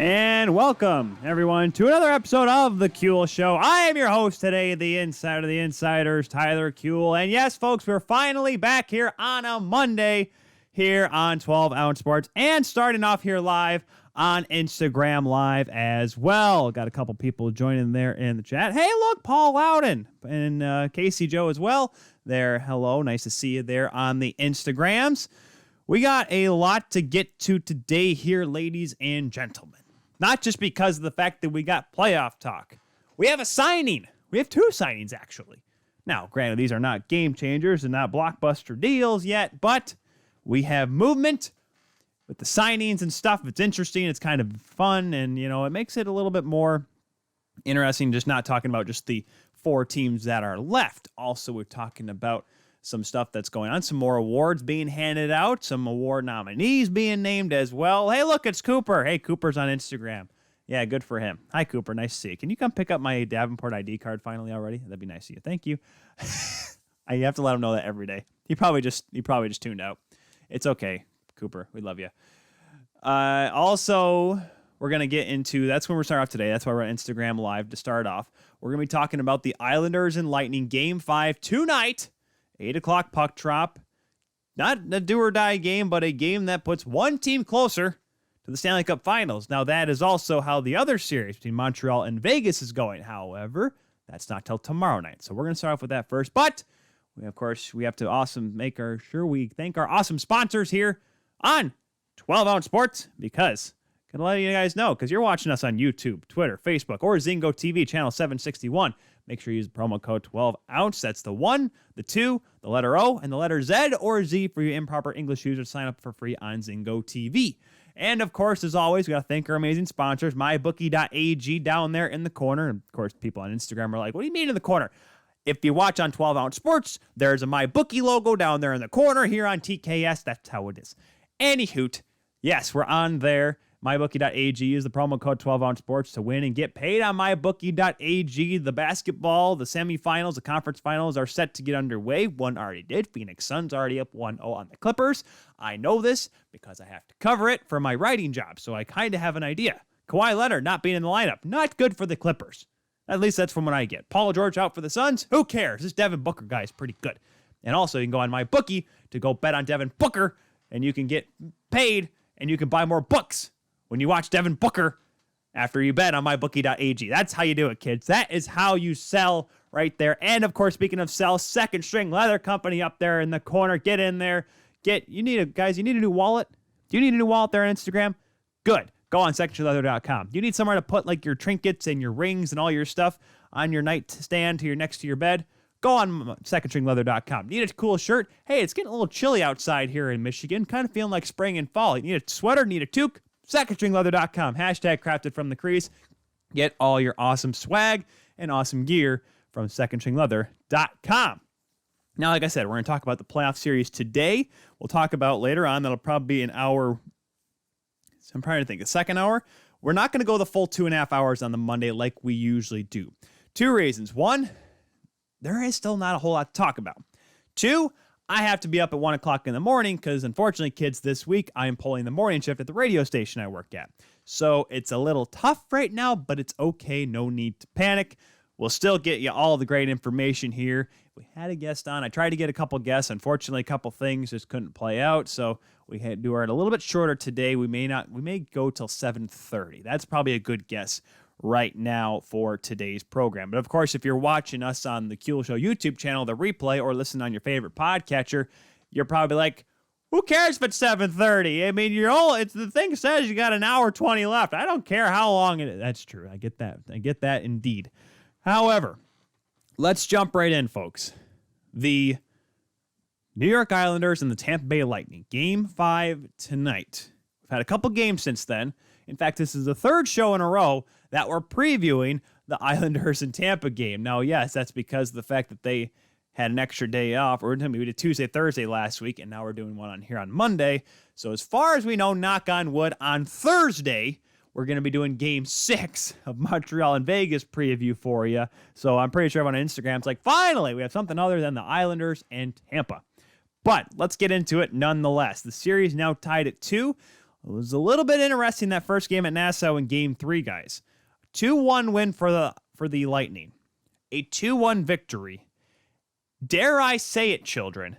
And welcome, everyone, to another episode of The Kuehl Show. I am your host today, the Insider of the Insiders, Tyler Kuehl. And yes, folks, we're finally back here on a Monday here on 12 Ounce Sports and starting off here live on Instagram Live as well. Got a couple people joining there in the chat. Hey, look, Paul Loudon and Casey Joe as well there. Hello, nice to see you there on the Instagrams. We got a lot to get to today here, ladies and gentlemen. Not just because of the fact that we got playoff talk. We have a signing. We have two signings, actually. Now, granted, these are not game changers and not blockbuster deals yet, but we have movement with the signings and stuff. It's interesting. It's kind of fun, and, you know, it makes it a little bit more interesting just not talking about just the four teams that are left. Also, we're talking about some stuff that's going on, some more awards being handed out, some award nominees being named as well. Hey, look, it's Cooper. Hey, Cooper's on Instagram. Yeah, good for him. Hi, Cooper. Nice to see you. Can you come pick up my Davenport ID card finally already? That'd be nice of you. Thank you. I have to let him know that every day. He probably just tuned out. It's okay, Cooper. We love you. Also, we're going to get into, that's when we're starting off today. That's why we're on Instagram Live to start off. We're going to be talking about the Islanders and Lightning Game 5 tonight. 8 o'clock puck drop. Not a do-or-die game, but a game that puts one team closer to the Stanley Cup Finals. Now, that is also how the other series between Montreal and Vegas is going. However, that's not till tomorrow night. So we're going to start off with that first. But, we have to we thank our awesome sponsors here on 12 Ounce Sports, because I'm going to let you guys know, because you're watching us on YouTube, Twitter, Facebook, or Zingo TV, channel 761. Make sure you use the promo code 12ounce. That's the 1, the 2, the letter O, and the letter Z or Z for you improper English users. Sign up for free on Zingo TV. And, of course, as always, we got to thank our amazing sponsors, mybookie.ag down there in the corner. And, of course, people on Instagram are like, what do you mean in the corner? If you watch on 12 Ounce Sports, there's a MyBookie logo down there in the corner. Here on TKS, that's how it is. Anywho, yes, we're on there. MyBookie.ag, use the promo code 12 Ounce Sports to win and get paid on MyBookie.ag. The basketball, the semifinals, the conference finals are set to get underway. One already did. Phoenix Suns already up 1-0 on the Clippers. I know this because I have to cover it for my writing job, so I kind of have an idea. Kawhi Leonard not being in the lineup, not good for the Clippers. At least that's from what I get. Paul George out for the Suns? Who cares? This Devin Booker guy is pretty good. And also, you can go on MyBookie to go bet on Devin Booker, and you can get paid, and you can buy more books when you watch Devin Booker after you bet on mybookie.ag. That's how you do it, kids. That is how you sell right there. And, of course, speaking of sell, Second String Leather Company up there in the corner. Get in there. You need a new wallet? Do you need a new wallet there on Instagram? Good. Go on secondstringleather.com. You need somewhere to put, like, your trinkets and your rings and all your stuff on your nightstand next to your bed? Go on secondstringleather.com. Need a cool shirt? Hey, it's getting a little chilly outside here in Michigan. Kind of feeling like spring and fall. You need a sweater? Need a toque? secondstringleather.com. Hashtag crafted from the crease. Get all your awesome swag and awesome gear from secondstringleather.com. Now, like I said, we're going to talk about the playoff series today. We'll talk about later on. That'll probably be an hour. So I'm trying to think. The second hour, we're not going to go the full 2.5 hours on the Monday like we usually do. Two reasons. One, there is still not a whole lot to talk about. Two, I have to be up at 1 o'clock in the morning because, unfortunately, kids, this week I am pulling the morning shift at the radio station I work at. So it's a little tough right now, but it's okay. No need to panic. We'll still get you all the great information here. We had a guest on. I tried to get a couple guests. Unfortunately, a couple things just couldn't play out, so we had to do it a little bit shorter today. We may go till 7:30. That's probably a good guess right now for today's program. But of course, if you're watching us on the Kuehl Show YouTube channel, the replay, or listen on your favorite podcatcher, you're probably like, who cares if it's 7:30? I mean, it's the thing says you got an hour 20 left. I don't care how long it is. That's true. I get that indeed. However, let's jump right in, folks. The New York Islanders and the Tampa Bay Lightning. Game 5 tonight. We've had a couple games since then. In fact, this is the third show in a row that we're previewing the Islanders and Tampa game. Now, yes, that's because of the fact that they had an extra day off. We did Tuesday, Thursday last week, and now we're doing one on Monday. So as far as we know, knock on wood, on Thursday, we're going to be doing Game 6 of Montreal and Vegas preview for you. So I'm pretty sure everyone on Instagram's like, finally, we have something other than the Islanders and Tampa. But let's get into it nonetheless. The series now tied at 2. It was a little bit interesting that first game at Nassau in Game 3, guys. 2-1 win for the Lightning. A 2-1 victory. Dare I say it, children?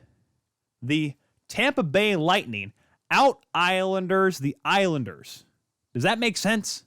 The Tampa Bay Lightning out-Islanders the Islanders. Does that make sense?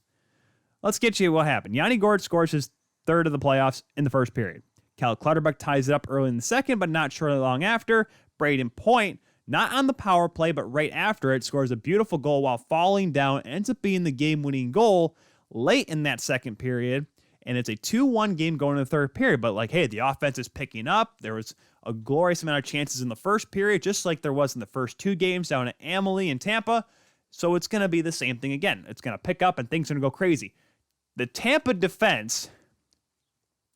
Let's get you what happened. Yanni Gourde scores his third of the playoffs in the first period. Cal Clutterbuck ties it up early in the second, but not shortly long after. Braden Point, not on the power play, but right after it, scores a beautiful goal while falling down. Ends up being the game-winning goal late in that second period. And it's a 2-1 game going into the third period. But hey, the offense is picking up. There was a glorious amount of chances in the first period, just like there was in the first two games down at Amalie and Tampa. So it's going to be the same thing again. It's going to pick up and things are going to go crazy. The Tampa defense,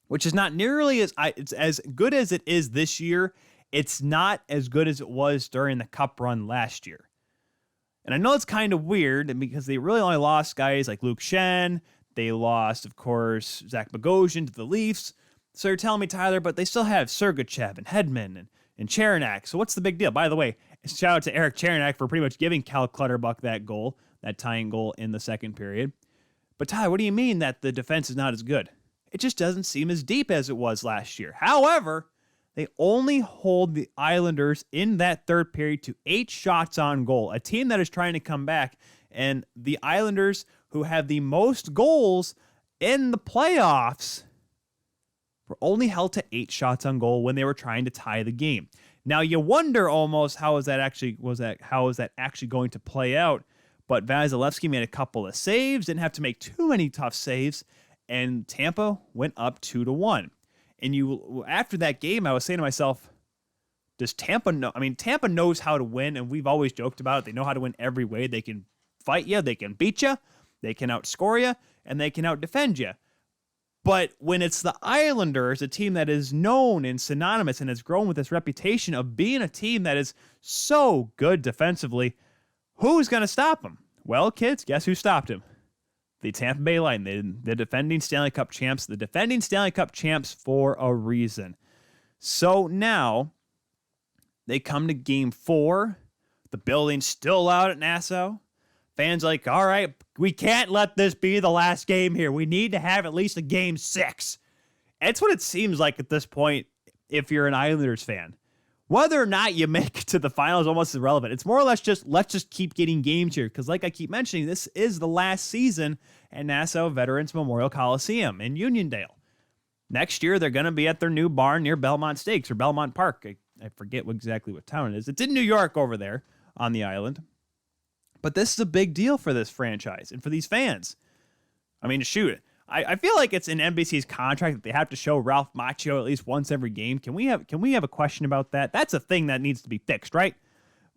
which is not nearly as good as it is this year, it's not as good as it was during the Cup run last year. And I know it's kind of weird because they really only lost guys like Luke Shen. They lost, of course, Zach Bogosian to the Leafs. So you're telling me, Tyler, but they still have Sergachev and Hedman and Cherinak. So what's the big deal? By the way, shout out to Eric Cherinak for pretty much giving Cal Clutterbuck that goal, that tying goal in the second period. But Tyler, what do you mean that the defense is not as good? It just doesn't seem as deep as it was last year. However, they only hold the Islanders in that third period to 8 shots on goal, a team that is trying to come back. And the Islanders, who have the most goals in the playoffs, were only held to 8 shots on goal when they were trying to tie the game. Now you wonder almost how is that actually going to play out? But Vasilevsky made a couple of saves, didn't have to make too many tough saves, and Tampa went up 2-1. And after that game, I was saying to myself, does Tampa know? I mean, Tampa knows how to win, and we've always joked about it. They know how to win every way. They can fight you, they can beat you, they can outscore you, and they can outdefend you. But when it's the Islanders, a team that is known and synonymous and has grown with this reputation of being a team that is so good defensively, who's going to stop them? Well, kids, guess who stopped him? The Tampa Bay Lightning, the defending Stanley Cup champs, for a reason. So now they come to Game 4. The building's still out at Nassau. Fans like, all right, we can't let this be the last game here. We need to have at least a Game 6. That's what it seems like at this point if you're an Islanders fan. Whether or not you make it to the finals is almost irrelevant. It's more or less just, let's just keep getting games here. Because like I keep mentioning, this is the last season at Nassau Veterans Memorial Coliseum in Uniondale. Next year, they're going to be at their new barn near Belmont Stakes or Belmont Park. I forget exactly what town it is. It's in New York over there on the island. But this is a big deal for this franchise and for these fans. I mean, shoot, I feel like it's in NBC's contract that they have to show Ralph Macchio at least once every game. Can we have a question about that? That's a thing that needs to be fixed, right?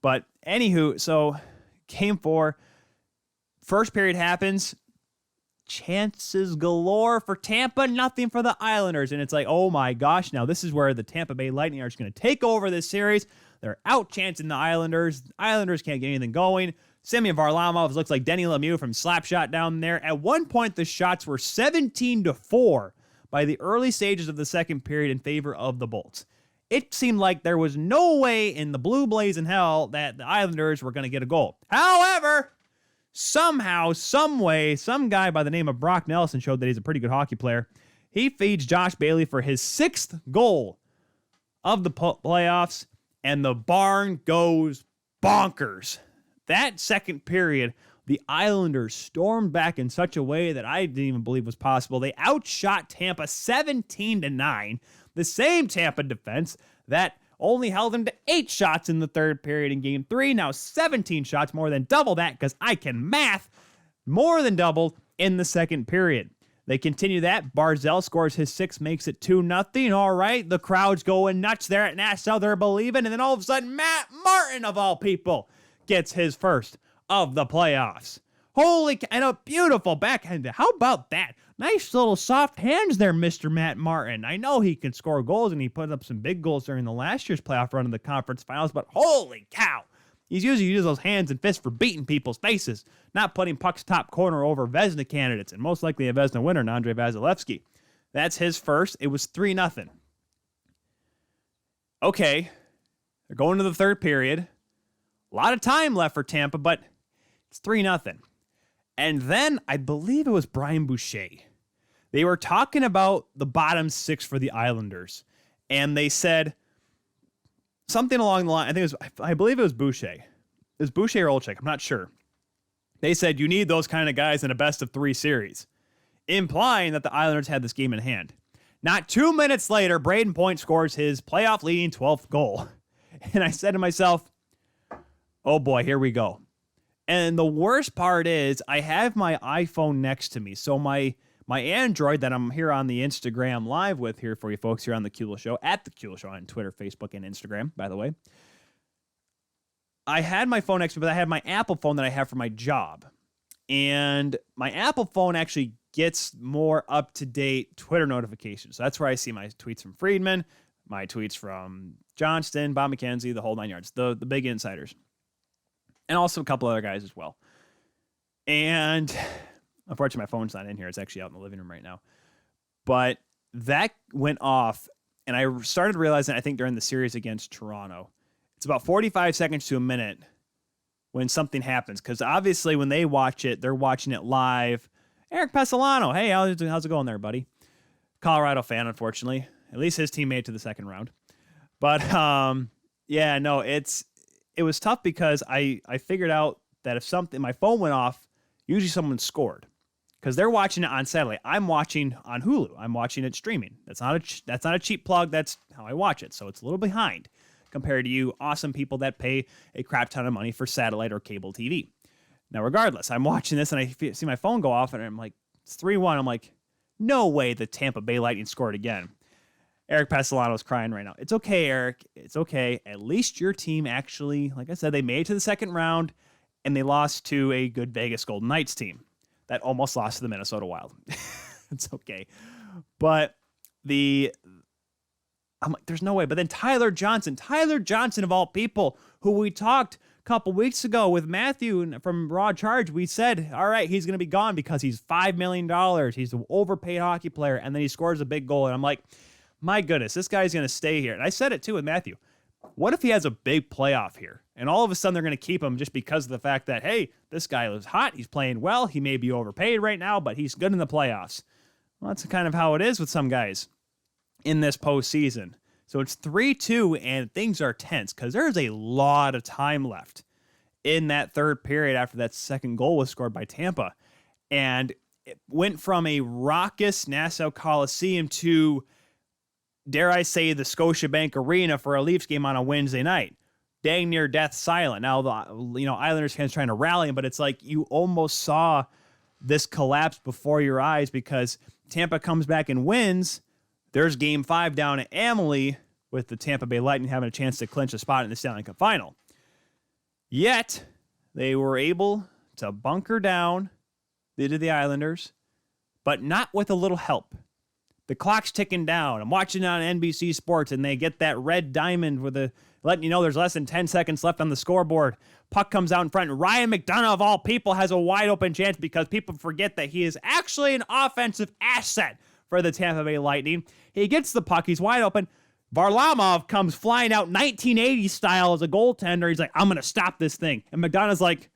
But anywho, so Game 4, first period happens. Chances galore for Tampa, nothing for the Islanders. And it's like, oh my gosh, now this is where the Tampa Bay Lightning are just going to take over this series. They're out-chancing the Islanders. The Islanders can't get anything going. Semyon Varlamov looks like Denny Lemieux from Slapshot down there. At one point, the shots were 17-4 by the early stages of the second period in favor of the Bolts. It seemed like there was no way in the blue blaze in hell that the Islanders were going to get a goal. However, somehow, some way, some guy by the name of Brock Nelson showed that he's a pretty good hockey player. He feeds Josh Bailey for his 6th goal of the playoffs, and the barn goes bonkers. That second period, the Islanders stormed back in such a way that I didn't even believe was possible. They outshot Tampa 17-9, the same Tampa defense that only held them to 8 shots in the third period in Game 3. Now 17 shots, more than double that because I can math, more than doubled in the second period. They continue that. Barzell scores his 6th, makes it 2-0. All right, the crowd's going nuts there at Nassau. They're believing. And then all of a sudden, Matt Martin, of all people, gets his first of the playoffs. Holy, and a beautiful backhand. How about that? Nice little soft hands there, Mr. Matt Martin. I know he can score goals, and he put up some big goals during the last year's playoff run in the conference finals, but holy cow. He's usually using those hands and fists for beating people's faces, not putting pucks top corner over Vezina candidates, and most likely a Vezina winner, Andrei Vasilevsky. That's his first. It was 3-0. Okay, they're going to the third period. A lot of time left for Tampa, but It's 3-0. And then I believe it was Brian Boucher. They were talking about the bottom six for the Islanders. And they said something along the line. I believe it was Boucher. It was Boucher or Olczyk. I'm not sure. They said you need those kind of guys in a best of 3 series, implying that the Islanders had this game in hand. Not 2 minutes later, Braden Point scores his playoff-leading 12th goal. And I said to myself, oh boy, here we go. And the worst part is I have my iPhone next to me. So my Android that I'm here on the Instagram live with here for you folks here on The Kuehl Show, at The Kuehl Show on Twitter, Facebook, and Instagram, by the way. I had my phone next to me, but I had my Apple phone that I have for my job. And my Apple phone actually gets more up-to-date Twitter notifications. So that's where I see my tweets from Friedman, my tweets from Johnston, Bob McKenzie, the whole 9 yards, the big insiders. And also a couple other guys as well. And unfortunately, my phone's not in here. It's actually out in the living room right now. But that went off, and I started realizing, I think, during the series against Toronto, it's about 45 seconds to a minute when something happens. Because obviously, when they watch it, they're watching it live. Eric Pesolano, hey, how's it going there, buddy? Colorado fan, unfortunately. At least his team made it to the second round. But, yeah, no, it was tough because I figured out that if my phone went off, usually someone scored. Because they're watching it on satellite. I'm watching on Hulu. I'm watching it streaming. That's not a cheap plug. That's how I watch it. So it's a little behind compared to you awesome people that pay a crap ton of money for satellite or cable TV. Now, regardless, I'm watching this and I see my phone go off and I'm like, it's 3-1. I'm like, no way the Tampa Bay Lightning scored again. Eric Pesolano's crying right now. It's okay, Eric. It's okay. At least your team actually, like I said, they made it to the second round and they lost to a good Vegas Golden Knights team that almost lost to the Minnesota Wild. It's okay. But I'm like, there's no way. But then Tyler Johnson of all people, who we talked a couple weeks ago with Matthew from Raw Charge, we said, all right, he's going to be gone because he's $5 million. He's an overpaid hockey player. And then he scores a big goal. And I'm like, my goodness, this guy's going to stay here. And I said it too with Matthew. What if he has a big playoff here? And all of a sudden they're going to keep him just because of the fact that, hey, this guy was hot. He's playing well. He may be overpaid right now, but he's good in the playoffs. Well, that's kind of how it is with some guys in this postseason. So it's 3-2 and things are tense because there's a lot of time left in that third period after that second goal was scored by Tampa. And it went from a raucous Nassau Coliseum to, dare I say, the Scotiabank Arena for a Leafs game on a Wednesday night. Dang near death silent. Now, the Islanders fans trying to rally him, but it's like you almost saw this collapse before your eyes because Tampa comes back and wins. There's Game 5 down at Amalie with the Tampa Bay Lightning having a chance to clinch a spot in the Stanley Cup Final. Yet, they were able to bunker down to the Islanders, but not with a little help. The clock's ticking down. I'm watching it on NBC Sports, and they get that red diamond with letting you know there's less than 10 seconds left on the scoreboard. Puck comes out in front, and Ryan McDonagh, of all people, has a wide open chance because people forget that he is actually an offensive asset for the Tampa Bay Lightning. He gets the puck. He's wide open. Varlamov comes flying out 1980 style as a goaltender. He's like, I'm going to stop this thing. And McDonagh's like,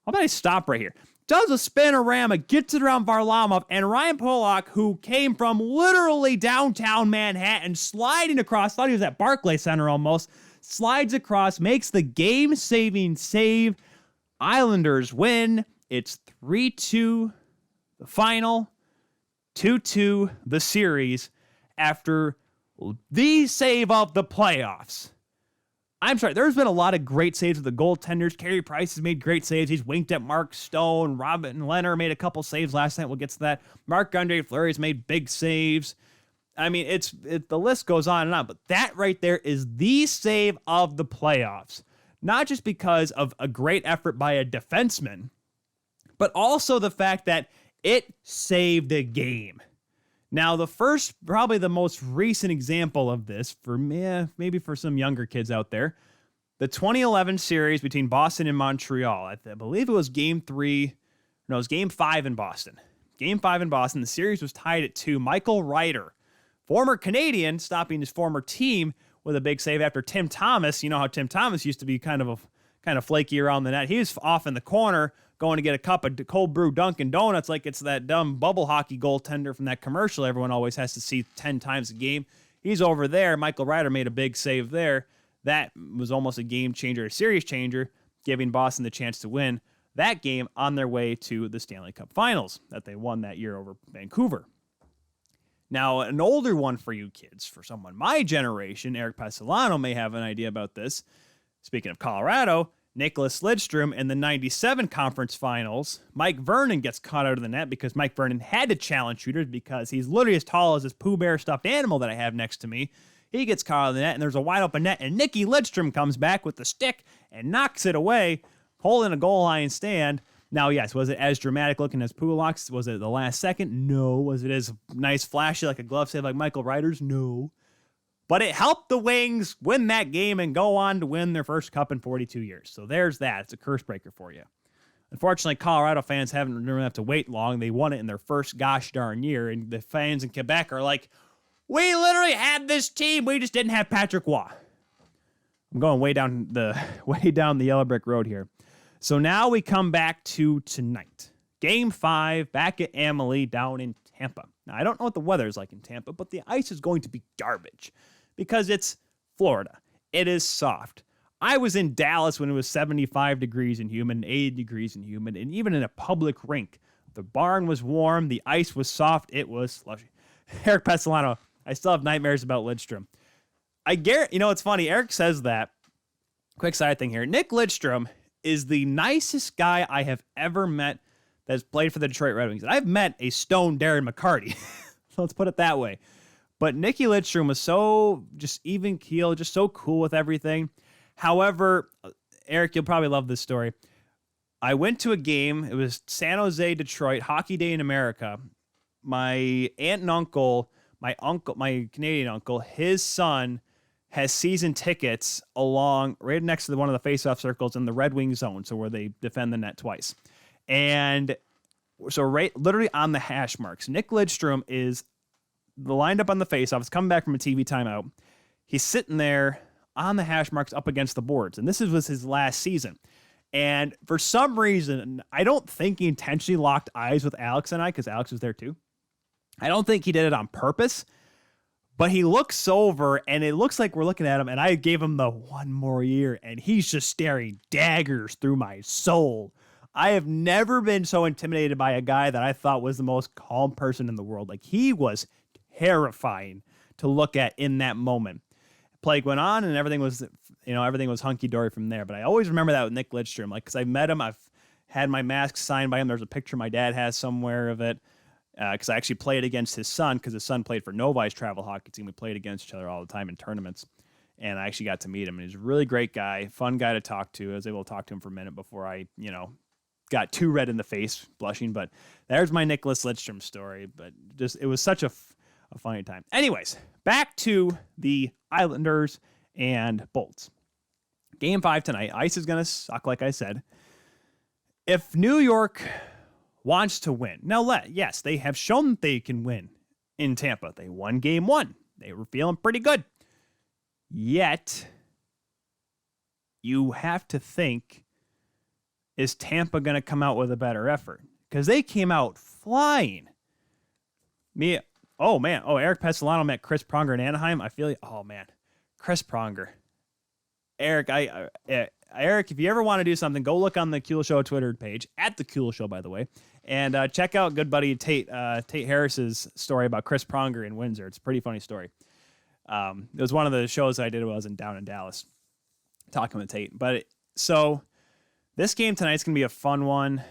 how about I stop right here? Does a spinorama, gets it around Varlamov, and Ryan Pollock, who came from literally downtown Manhattan, sliding across, thought he was at Barclays Center almost, slides across, makes the game-saving save. Islanders win. It's 3-2 the final, 2-2 the series after the save of the playoffs. I'm sorry, there's been a lot of great saves with the goaltenders. Carey Price has made great saves. He's winked at Mark Stone. Robin Leonard made a couple saves last night. We'll get to that. Marc-Andre Fleury's made big saves. I mean, the list goes on and on, but that right there is the save of the playoffs. Not just because of a great effort by a defenseman, but also the fact that it saved a game. Now, probably the most recent example of this, for me, maybe for some younger kids out there, the 2011 series between Boston and Montreal. I believe it was Game 5 in Boston. Game 5 in Boston. The series was tied at 2. Michael Ryder, former Canadian, stopping his former team with a big save after Tim Thomas. You know how Tim Thomas used to be kind of kind of flaky around the net. He was off in the corner going to get a cup of cold brew Dunkin' Donuts like it's that dumb bubble hockey goaltender from that commercial everyone always has to see 10 times a game. He's over there. Michael Ryder made a big save there. That was almost a game changer, a series changer, giving Boston the chance to win that game on their way to the Stanley Cup Finals that they won that year over Vancouver. Now, an older one for you kids, for someone my generation, Eric Passolano may have an idea about this. Speaking of Colorado, Nicholas Lidstrom in the 97 conference finals, Mike Vernon gets caught out of the net because Mike Vernon had to challenge shooters because he's literally as tall as this Pooh Bear stuffed animal that I have next to me. He gets caught out of the net, and there's a wide open net, and Nicky Lidstrom comes back with the stick and knocks it away, holding a goal line stand. Now, yes, was it as dramatic looking as Pulock's? Was it the last second? No. Was it as nice, flashy, like a glove save like Michael Ryder's? No. But it helped the Wings win that game and go on to win their first cup in 42 years. So there's that. It's a curse breaker for you. Unfortunately, Colorado fans haven't really have to wait long. They won it in their first gosh darn year, and the fans in Quebec are like, we literally had this team. We just didn't have Patrick Waugh. I'm going way down the yellow brick road here. So now we come back to tonight. Game 5 back at Amalie down in Tampa. Now, I don't know what the weather is like in Tampa, but the ice is going to be garbage because it's Florida. It is soft. I was in Dallas when it was 75 degrees and humid, 80 degrees and humid, and even in a public rink. The barn was warm. The ice was soft. It was slushy. Eric Passolano, I still have nightmares about Lidstrom. It's funny. Eric says that. Quick side thing here. Nick Lidstrom is the nicest guy I have ever met that has played for the Detroit Red Wings. And I've met a stone Darren McCarty. So let's put it that way. But Nicky Lidstrom was so just even keel, just so cool with everything. However, Eric, you'll probably love this story. I went to a game. It was San Jose, Detroit, Hockey Day in America. My aunt and uncle, my Canadian uncle, his son has season tickets along right next to one of the face-off circles in the Red Wing zone, so where they defend the net twice. And so right literally on the hash marks, Nick Lidstrom is lined up on the face-off. It's coming back from a TV timeout. He's sitting there on the hash marks up against the boards, and this was his last season. And for some reason, I don't think he intentionally locked eyes with Alex and I, because Alex was there too. I don't think he did it on purpose. But he looks over, and it looks like we're looking at him, and I gave him the one more year, and he's just staring daggers through my soul. I have never been so intimidated by a guy that I thought was the most calm person in the world. Like, he was terrifying to look at in that moment. Play went on, and everything was hunky-dory from there. But I always remember that with Nick Lidstrom, like, because I met him, I've had my mask signed by him. There's a picture my dad has somewhere of it. Because I actually played against his son, because his son played for Novi's travel hockey team. We played against each other all the time in tournaments, and I actually got to meet him. And he's a really great guy, fun guy to talk to. I was able to talk to him for a minute before I, got too red in the face, blushing. But there's my Nicholas Lidstrom story. But just it was such a funny time. Anyways, back to the Islanders and Bolts. Game 5 tonight. Ice is going to suck, like I said. If New York wants to win. Now, yes, they have shown that they can win in Tampa. They won game 1. They were feeling pretty good. Yet, you have to think, is Tampa going to come out with a better effort? Because they came out flying. Eric Passolano met Chris Pronger in Anaheim. I feel like, Chris Pronger. Eric, Eric, if you ever want to do something, go look on the Kuhl Show Twitter page, at the Kuhl Show, by the way, and check out good buddy Tate Harris's story about Chris Pronger in Windsor. It's a pretty funny story. It was one of the shows I did while I was down in Dallas talking with Tate. So this game tonight's going to be a fun one.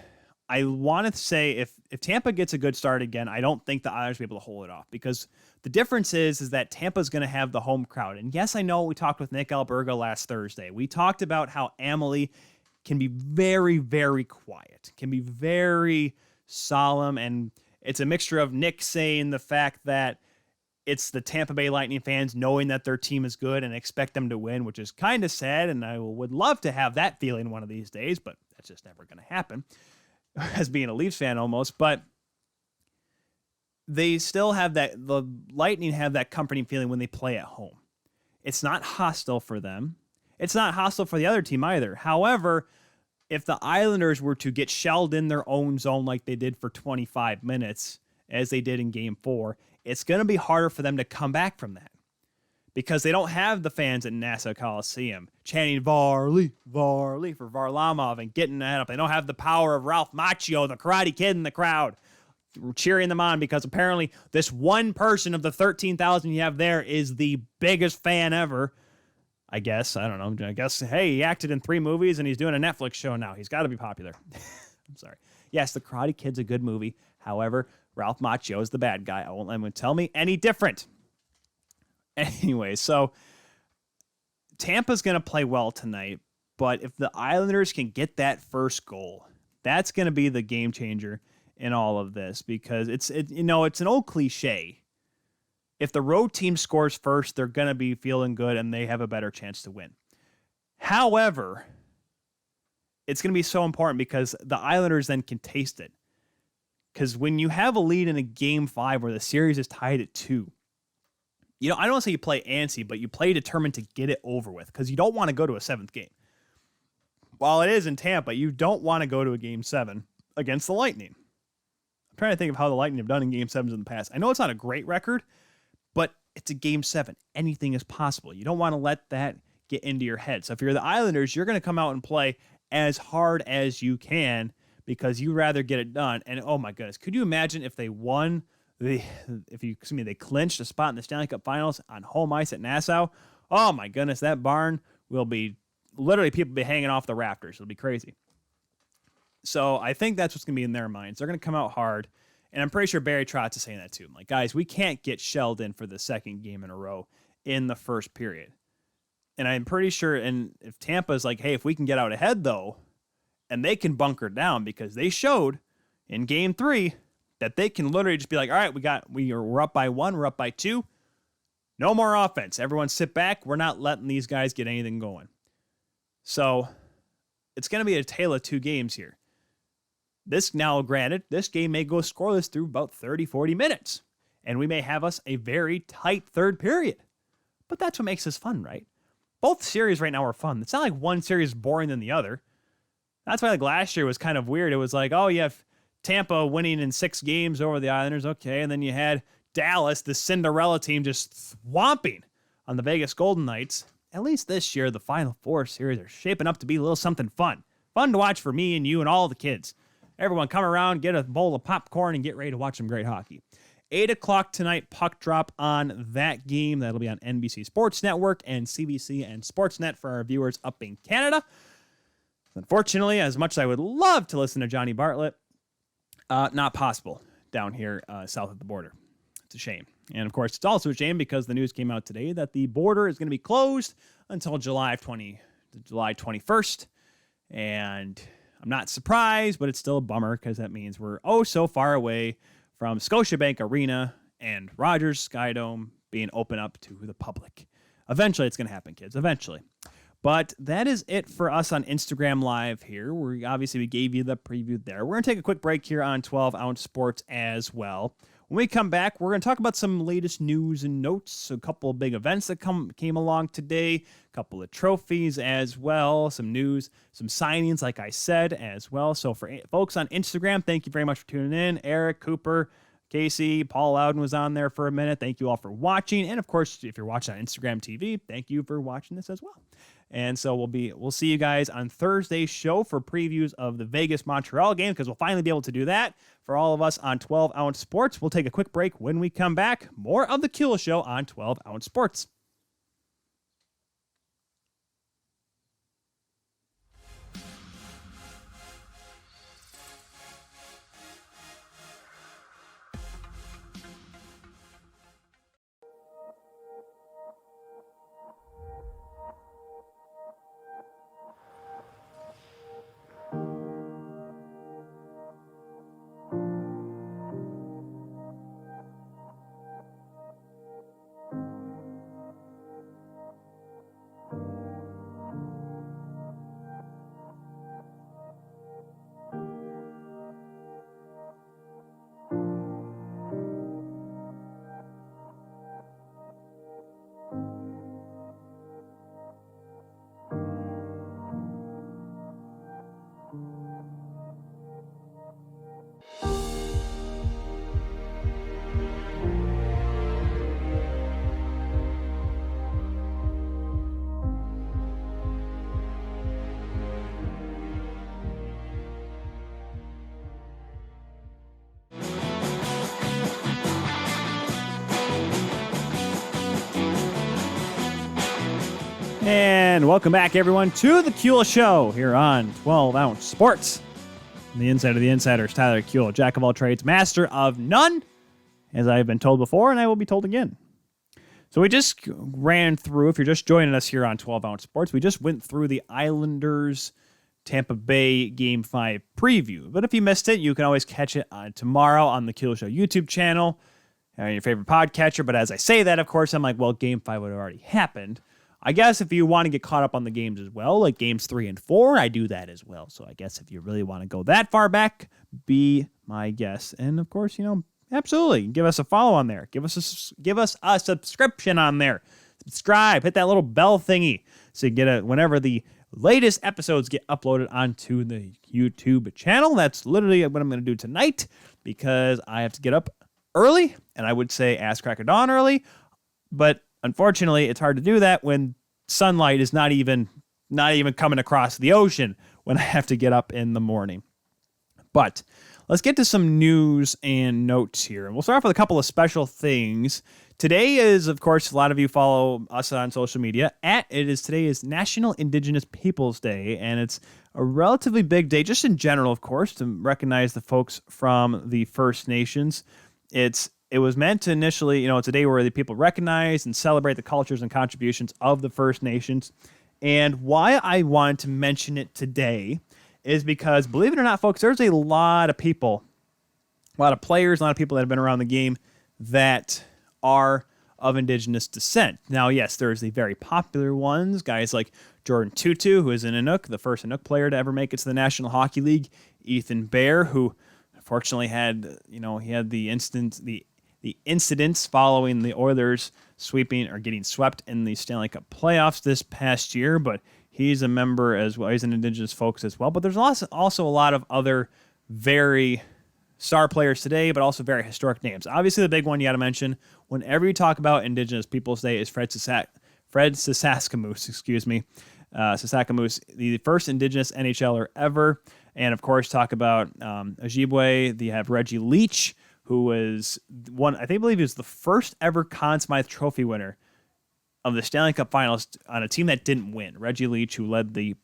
I want to say if Tampa gets a good start again, I don't think the Islanders will be able to hold it off, because the difference is that Tampa's going to have the home crowd. And yes, I know we talked with Nick Alberga last Thursday. We talked about how Amalie can be very, very quiet, can be very solemn. And it's a mixture of Nick saying the fact that it's the Tampa Bay Lightning fans knowing that their team is good and expect them to win, which is kind of sad. And I would love to have that feeling one of these days, but that's just never going to happen as being a Leafs fan almost. But they still have the Lightning have that comforting feeling when they play at home. It's not hostile for them. It's not hostile for the other team either. However, if the Islanders were to get shelled in their own zone like they did for 25 minutes, as they did in Game 4, it's going to be harder for them to come back from that because they don't have the fans at Nassau Coliseum chanting Varley, Varley for Varlamov and getting that up. They don't have the power of Ralph Macchio, the Karate Kid, in the crowd cheering them on because apparently this one person of the 13,000 you have there is the biggest fan ever. I guess. I don't know. I guess, hey, he acted in 3 movies and he's doing a Netflix show now. He's got to be popular. I'm sorry. Yes, The Karate Kid's a good movie. However, Ralph Macchio is the bad guy. I won't let anyone tell me any different. Anyway, so Tampa's going to play well tonight, but if the Islanders can get that first goal, that's going to be the game changer in all of this because it's an old cliche. If the road team scores first, they're going to be feeling good and they have a better chance to win. However, it's going to be so important because the Islanders then can taste it. Because when you have a lead in a Game 5 where the series is tied at 2, I don't want to say you play antsy, but you play determined to get it over with because you don't want to go to a 7th game. While it is in Tampa, you don't want to go to a Game 7 against the Lightning. I'm trying to think of how the Lightning have done in Game 7s in the past. I know it's not a great record, but it's a Game 7. Anything is possible. You don't want to let that get into your head. So if you're the Islanders, you're going to come out and play as hard as you can because you'd rather get it done. And oh my goodness, could you imagine if they won, they clinched a spot in the Stanley Cup Finals on home ice at Nassau? Oh my goodness, that barn will be literally people be hanging off the rafters. It'll be crazy. So I think that's what's going to be in their minds. They're going to come out hard. And I'm pretty sure Barry Trotz is saying that too. I'm like, guys, we can't get shelled in for the second game in a row in the first period. And I'm pretty sure, and if Tampa's like, hey, if we can get out ahead though, and they can bunker down because they showed in Game 3 that they can literally just be like, all right, we're up by 1, we're up by 2. No more offense. Everyone sit back. We're not letting these guys get anything going. So it's going to be a tale of 2 games here. Granted, this game may go scoreless through about 30, 40 minutes, and we may have us a very tight third period. But that's what makes this fun, right? Both series right now are fun. It's not like one series is boring than the other. That's why like last year was kind of weird. It was like, oh, you have Tampa winning in 6 games over the Islanders, okay, and then you had Dallas, the Cinderella team, just swamping on the Vegas Golden Knights. At least this year, the Final Four series are shaping up to be a little something fun. Fun to watch for me and you and all the kids. Everyone come around, get a bowl of popcorn, and get ready to watch some great hockey. 8 o'clock tonight, puck drop on that game. That'll be on NBC Sports Network and CBC and Sportsnet for our viewers up in Canada. Unfortunately, as much as I would love to listen to Johnny Bartlett, not possible down here south of the border. It's a shame. And, of course, it's also a shame because the news came out today that the border is going to be closed until July 21st. And I'm not surprised, but it's still a bummer because that means we're so far away from Scotiabank Arena and Rogers Skydome being open up to the public. Eventually, it's going to happen, kids. Eventually. But that is it for us on Instagram Live here. We gave you the preview there. We're going to take a quick break here on 12 Ounce Sports as well. When we come back, we're going to talk about some latest news and notes, a couple of big events that came along today, a couple of trophies as well, some news, some signings, like I said, as well. So for folks on Instagram, thank you very much for tuning in. Eric, Cooper, Casey, Paul Loudon was on there for a minute. Thank you all for watching. And of course, if you're watching on Instagram TV, thank you for watching this as well. And so we'll see you guys on Thursday's show for previews of the Vegas Montreal game because we'll finally be able to do that for all of us on 12 Ounce Sports. We'll take a quick break. When we come back, more of the Keel Show on 12 Ounce Sports. And welcome back, everyone, to the Kuehl Show here on 12-Ounce Sports. I'm the insider of the insiders, Tyler Kuehl, jack of all trades, master of none, as I have been told before, and I will be told again. So we just ran through, if you're just joining us here on 12-Ounce Sports, we just went through the Islanders Tampa Bay Game 5 preview. But if you missed it, you can always catch it tomorrow on the Kuehl Show YouTube channel, your favorite podcatcher. But as I say that, of course, I'm like, well, Game 5 would have already happened. I guess if you want to get caught up on the games as well, like Games 3 and 4, I do that as well. So I guess if you really want to go that far back, be my guest. And of course, absolutely, give us a follow on there. Give us a subscription on there. Subscribe, hit that little bell thingy so you get whenever the latest episodes get uploaded onto the YouTube channel. That's literally what I'm going to do tonight because I have to get up early, and I would say ass crack of dawn early, but unfortunately it's hard to do that when sunlight is not even coming across the ocean when I have to get up in the morning. But let's get to some news and notes here. And we'll start off with a couple of special things. Today is, of course, a lot of you follow us on social media. Today is National Indigenous Peoples Day, and it's a relatively big day, just in general, of course, to recognize the folks from the First Nations. It was meant to initially, it's a day where the people recognize and celebrate the cultures and contributions of the First Nations. And why I wanted to mention it today is because, believe it or not, folks, there's a lot of people, a lot of players, a lot of people that have been around the game that are of Indigenous descent. Now, yes, there's the very popular ones, guys like Jordan Tutu, who is an Inuk, the first Inuk player to ever make it to the National Hockey League. Ethan Bear, who unfortunately had, he had the incidents following the Oilers getting swept in the Stanley Cup playoffs this past year, but he's a member as well. He's an Indigenous folks as well. But there's also a lot of other very star players today, but also very historic names. Obviously, the big one you got to mention whenever you talk about Indigenous Peoples Day is Fred Saskatchemus, Saskatchemus, the first Indigenous NHLer ever. And of course, talk about Ojibwe. You have Reggie Leach, who was I believe he was the first ever Conn Smythe Trophy winner of the Stanley Cup Finals on a team that didn't win. Reggie Leach, who led the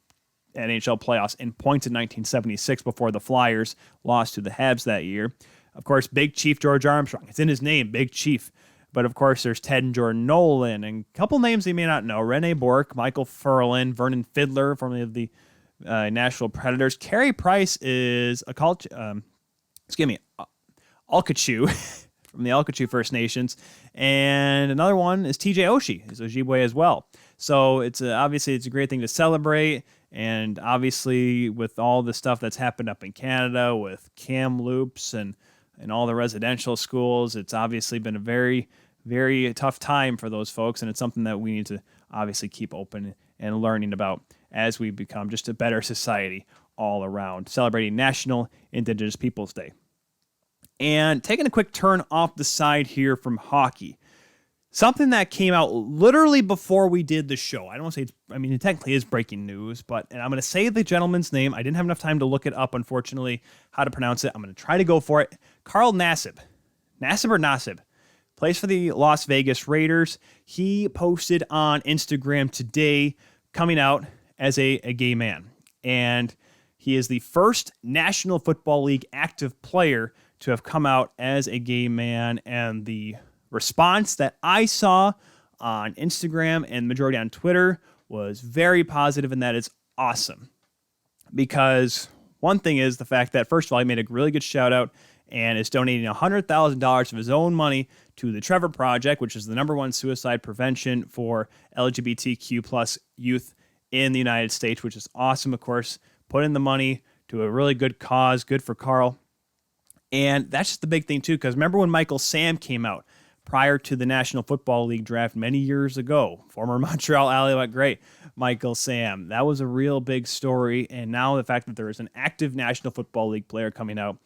NHL playoffs in points in 1976 before the Flyers lost to the Habs that year. Of course, Big Chief George Armstrong. It's in his name, Big Chief. But of course, there's Ted and Jordan Nolan, and a couple names you may not know. Rene Bourque, Michael Furlan, Vernon Fiddler, formerly of the Nashville Predators. Carey Price is Alkachu from the Alkachu First Nations. And another one is TJ Oshie, is Ojibwe as well. So obviously it's a great thing to celebrate. And obviously with all the stuff that's happened up in Canada with Kamloops and all the residential schools, it's obviously been a very, very tough time for those folks. And it's something that we need to obviously keep open and learning about as we become just a better society all around, celebrating National Indigenous Peoples Day. And taking a quick turn off the side here from hockey. Something that came out literally before we did the show. I don't want to say it technically is breaking news, and I'm going to say the gentleman's name. I didn't have enough time to look it up, unfortunately, how to pronounce it. I'm going to try to go for it. Carl Nassib. Nassib plays for the Las Vegas Raiders. He posted on Instagram today coming out as a gay man. And he is the first National Football League active player to have come out as a gay man, and the response that I saw on Instagram and majority on Twitter was very positive, and that is awesome. Because one thing is the fact that, first of all, he made a really good shout out and is donating $100,000 of his own money to the Trevor Project, which is the #1 suicide prevention for LGBTQ plus youth in the United States, which is awesome, of course. Put in the money to a really good cause, good for Carl. And that's just the big thing, too, because remember when Michael Sam came out prior to the National Football League draft many years ago, former Montreal Alouette great Michael Sam. That was a real big story, and now the fact that there is an active National Football League player coming out,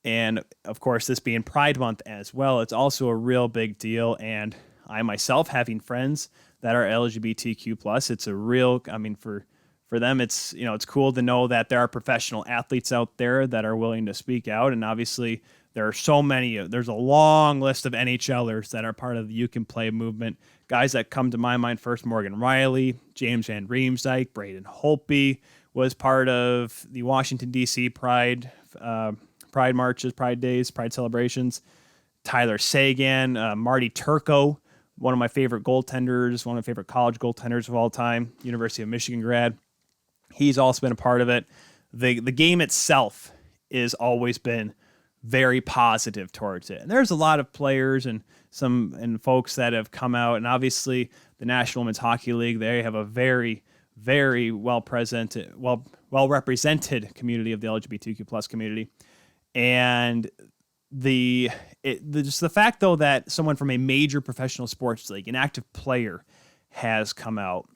and of course this being Pride Month as well, it's also a real big deal. And I myself, having friends that are LGBTQ+, it's a real, for them, it's cool to know that there are professional athletes out there that are willing to speak out, and obviously There are so many. There's a long list of NHLers that are part of the You Can Play movement. Guys that come to my mind first: Morgan Riley, James Van Riemsdyk, Braden Holtby was part of the Washington, D.C. Pride marches, Pride Days, Pride celebrations. Tyler Seguin, Marty Turco, one of my favorite goaltenders, one of my favorite college goaltenders of all time, University of Michigan grad. He's also been a part of it. The game itself has always been very positive towards it. And there's a lot of players and folks that have come out, and obviously the National Women's Hockey League, they have a very, very well represented community of the LGBTQ plus community. And just the fact though that someone from a major professional sports league, an active player, has come out,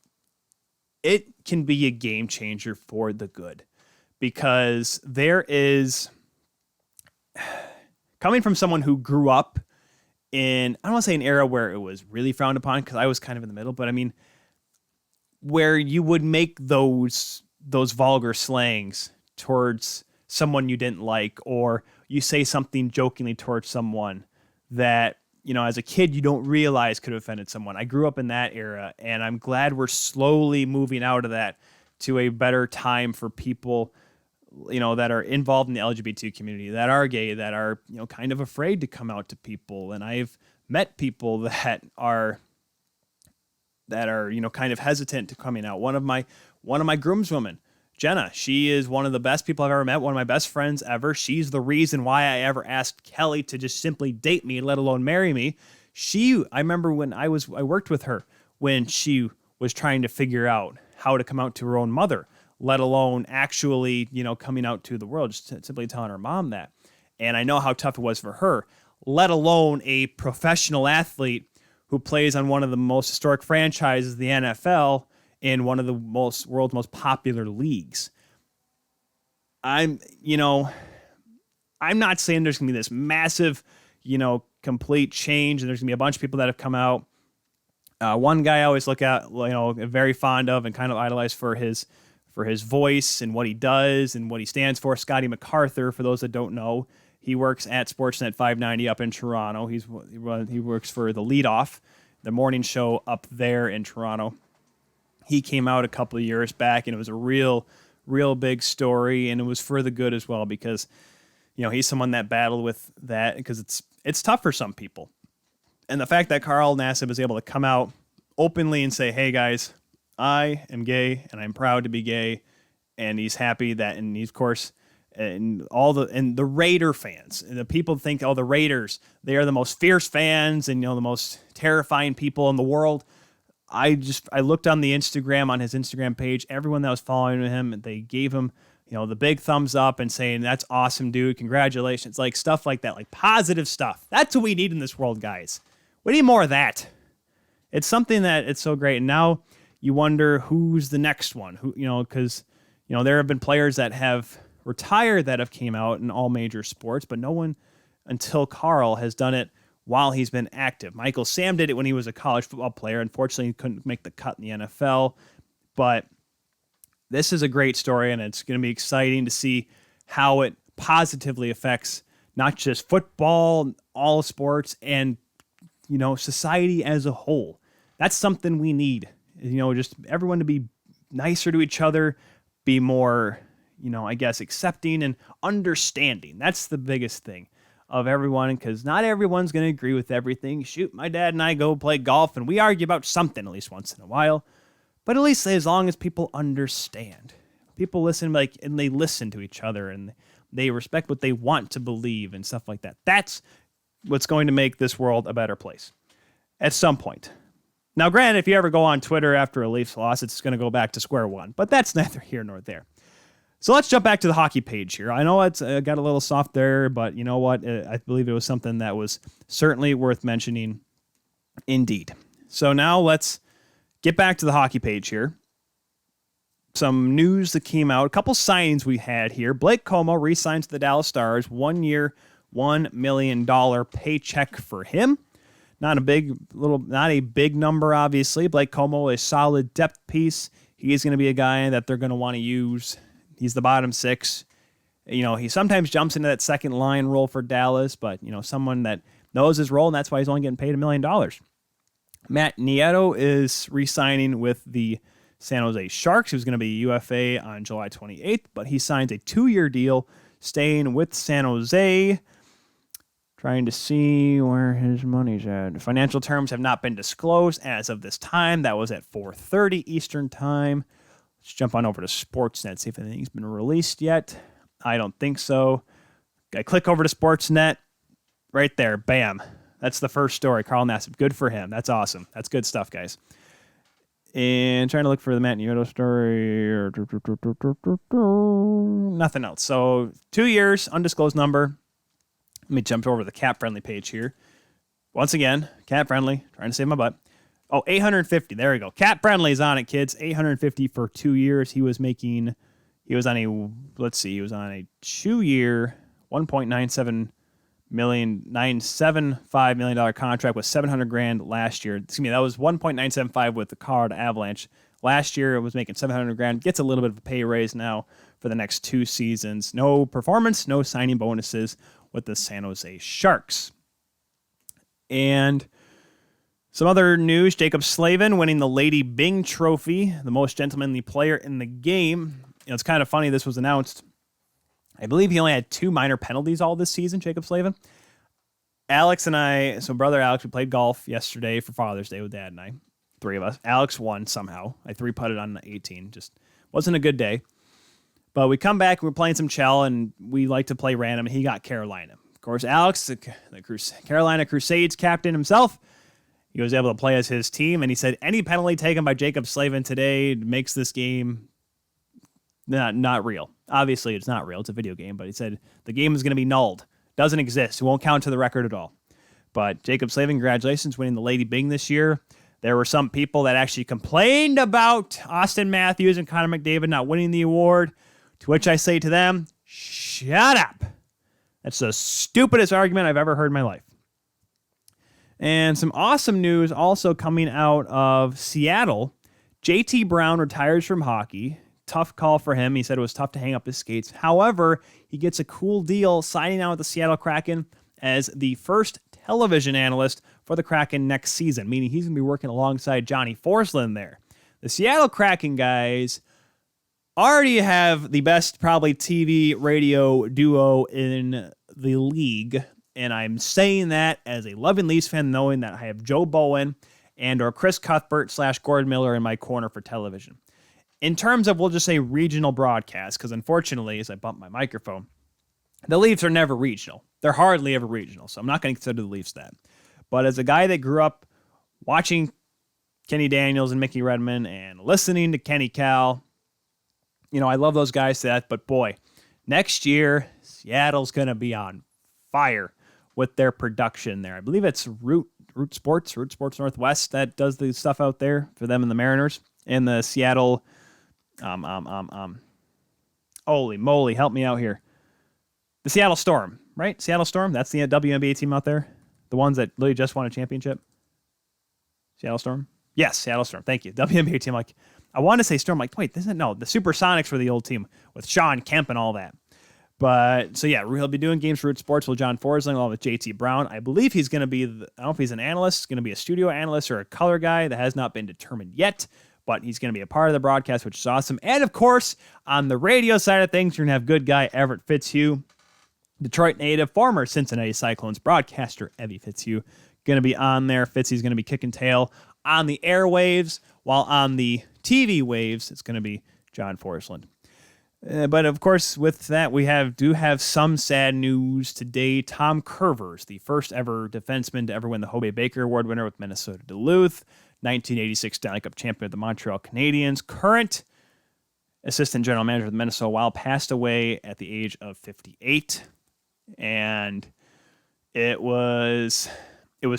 it can be a game changer for the good, because there is, coming from someone who grew up in, I don't want to say an era where it was really frowned upon, because I was kind of in the middle, but I mean, where you would make those vulgar slangs towards someone you didn't like, or you say something jokingly towards someone that, as a kid, you don't realize could have offended someone. I grew up in that era, and I'm glad we're slowly moving out of that to a better time for people, that are involved in the LGBT community, that are gay, that are, kind of afraid to come out to people. And I've met people that are, kind of hesitant to coming out. One of my groomswomen, Jenna, she is one of the best people I've ever met, one of my best friends ever. She's the reason why I ever asked Kelly to just simply date me, let alone marry me. I remember when I worked with her when she was trying to figure out how to come out to her own mother, let alone actually, coming out to the world, just simply telling her mom that. And I know how tough it was for her, let alone a professional athlete who plays on one of the most historic franchises, the NFL, in one of the world's most popular leagues. I'm not saying there's going to be this massive, complete change, and there's going to be a bunch of people that have come out. One guy I always look at, very fond of and kind of idolize for his voice and what he does and what he stands for, Scotty MacArthur. For those that don't know, he works at Sportsnet 590 up in Toronto. He works for The Leadoff, the morning show up there in Toronto. He came out a couple of years back, and it was a real big story, and it was for the good as well, because, he's someone that battled with that, because it's tough for some people. And the fact that Carl Nassib is able to come out openly and say, hey guys, I am gay, and I'm proud to be gay, and he's happy that, and he's, of course, and the Raider fans, and the people think, the Raiders, they are the most fierce fans and, the most terrifying people in the world. I looked on his Instagram page, everyone that was following him, they gave him, the big thumbs up and saying, that's awesome, dude. Congratulations. Like stuff like that, like positive stuff. That's what we need in this world, guys. We need more of that. It's something that it's so great. And now you wonder who's the next one, because, there have been players that have retired that have came out in all major sports, but no one until Carl has done it while he's been active. Michael Sam did it when he was a college football player. Unfortunately, he couldn't make the cut in the NFL. But this is a great story, and it's going to be exciting to see how it positively affects not just football, all sports, and, society as a whole. That's something we need. Just everyone to be nicer to each other, be more, accepting and understanding. That's the biggest thing of everyone, because not everyone's going to agree with everything. Shoot, my dad and I go play golf, and we argue about something at least once in a while. But at least as long as people understand, people listen, and they listen to each other, and they respect what they want to believe and stuff like that. That's what's going to make this world a better place at some point. Now, granted, if you ever go on Twitter after a Leafs loss, it's going to go back to square one, but that's neither here nor there. So let's jump back to the hockey page here. I know it's got a little soft there, but you know what? I believe it was something that was certainly worth mentioning indeed. So now let's get back to the hockey page here. Some news that came out, a couple signings we had here. Blake Como re-signs to the Dallas Stars, 1 year, $1 million paycheck for him. Not a big number, obviously. Blake Como, a solid depth piece. He is going to be a guy that they're going to want to use. He's the bottom six. He sometimes jumps into that second line role for Dallas, but, someone that knows his role, and that's why he's only getting paid $1 million. Matt Nieto is re-signing with the San Jose Sharks. He was going to be UFA on July 28th, but he signs a 2-year deal staying with San Jose. Trying to see where his money's at. Financial terms have not been disclosed as of this time. That was at 4:30 Eastern time. Let's jump on over to Sportsnet, see if anything's been released yet. I don't think so. I click over to Sportsnet. Right there. Bam. That's the first story. Carl Nassib. Good for him. That's awesome. That's good stuff, guys. And trying to look for the Matt Nieto story. Nothing else. So 2 years, undisclosed number. Let me jump over to the Cap Friendly page here. Once again, Cap Friendly, trying to save my butt. Oh, 850. There we go. Cap Friendly's on it, kids. 850 for 2 years. He was on a 2-year, $1.97 million, $975 million contract with $700,000 last year. Excuse me, that was 1.975 with the Colorado Avalanche. Last year it was making $700,000. Gets a little bit of a pay raise now for the next 2 seasons. No performance, no signing bonuses with the San Jose Sharks. And some other news, Jacob Slavin winning the Lady Byng Trophy, the most gentlemanly player in the game. It's kind of funny this was announced. I believe he only had 2 minor penalties all this season, Jacob Slavin. Alex and I, so brother Alex, we played golf yesterday for Father's Day with Dad and I. 3 of us. Alex won somehow. I 3-putted on the 18. Just wasn't a good day. But we come back, we're playing some chell, and we like to play random, and he got Carolina. Of course, Alex, the Carolina Crusades captain himself, he was able to play as his team, and he said any penalty taken by Jacob Slavin today makes this game not real. Obviously, it's not real. It's a video game, but he said the game is going to be nulled. Doesn't exist. It won't count to the record at all. But Jacob Slavin, congratulations, winning the Lady Byng this year. There were some people that actually complained about Austin Matthews and Connor McDavid not winning the award, to which I say to them, shut up. That's the stupidest argument I've ever heard in my life. And some awesome news also coming out of Seattle. JT Brown retires from hockey. Tough call for him. He said it was tough to hang up his skates. However, he gets a cool deal signing out with the Seattle Kraken as the first television analyst for the Kraken next season, meaning he's going to be working alongside Johnny Forsland there. The Seattle Kraken guys already have the best probably TV radio duo in the league, and I'm saying that as a loving Leafs fan, knowing that I have Joe Bowen and or Chris Cuthbert / Gordon Miller in my corner for television. In terms of, we'll just say regional broadcast, because unfortunately, as I bump my microphone, the Leafs are never regional. They're hardly ever regional, so I'm not going to consider the Leafs that. But as a guy that grew up watching Kenny Daniels and Mickey Redmond and listening to Kenny Cal, I love those guys to that, but boy, next year, Seattle's going to be on fire with their production there. I believe it's Root Sports Northwest that does the stuff out there for them and the Mariners. And the Seattle, holy moly, help me out here. The Seattle Storm, right? Seattle Storm, that's the WNBA team out there. The ones that literally just won a championship. Seattle Storm? Yes, Seattle Storm. Thank you. WNBA team. I want to say Storm. Wait, the Supersonics were the old team with Sean Kemp and all that. But, so yeah, he'll be doing games for Root Sports with John Forsling along with JT Brown. I believe he's going to be, I don't know if he's an analyst, he's going to be a studio analyst or a color guy. That has not been determined yet, but he's going to be a part of the broadcast, which is awesome. And of course, on the radio side of things, you're going to have good guy Everett Fitzhugh, Detroit native, former Cincinnati Cyclones broadcaster Evie Fitzhugh, going to be on there. Fitzy's going to be kicking tail on the airwaves, while on the TV waves, it's going to be John Forsland. But of course, with that, we do have some sad news today. Tom Curvers, the first ever defenseman to ever win the Hobey Baker Award winner with Minnesota Duluth, 1986 Stanley Cup champion of the Montreal Canadiens, current assistant general manager of the Minnesota Wild, passed away at the age of 58. And it was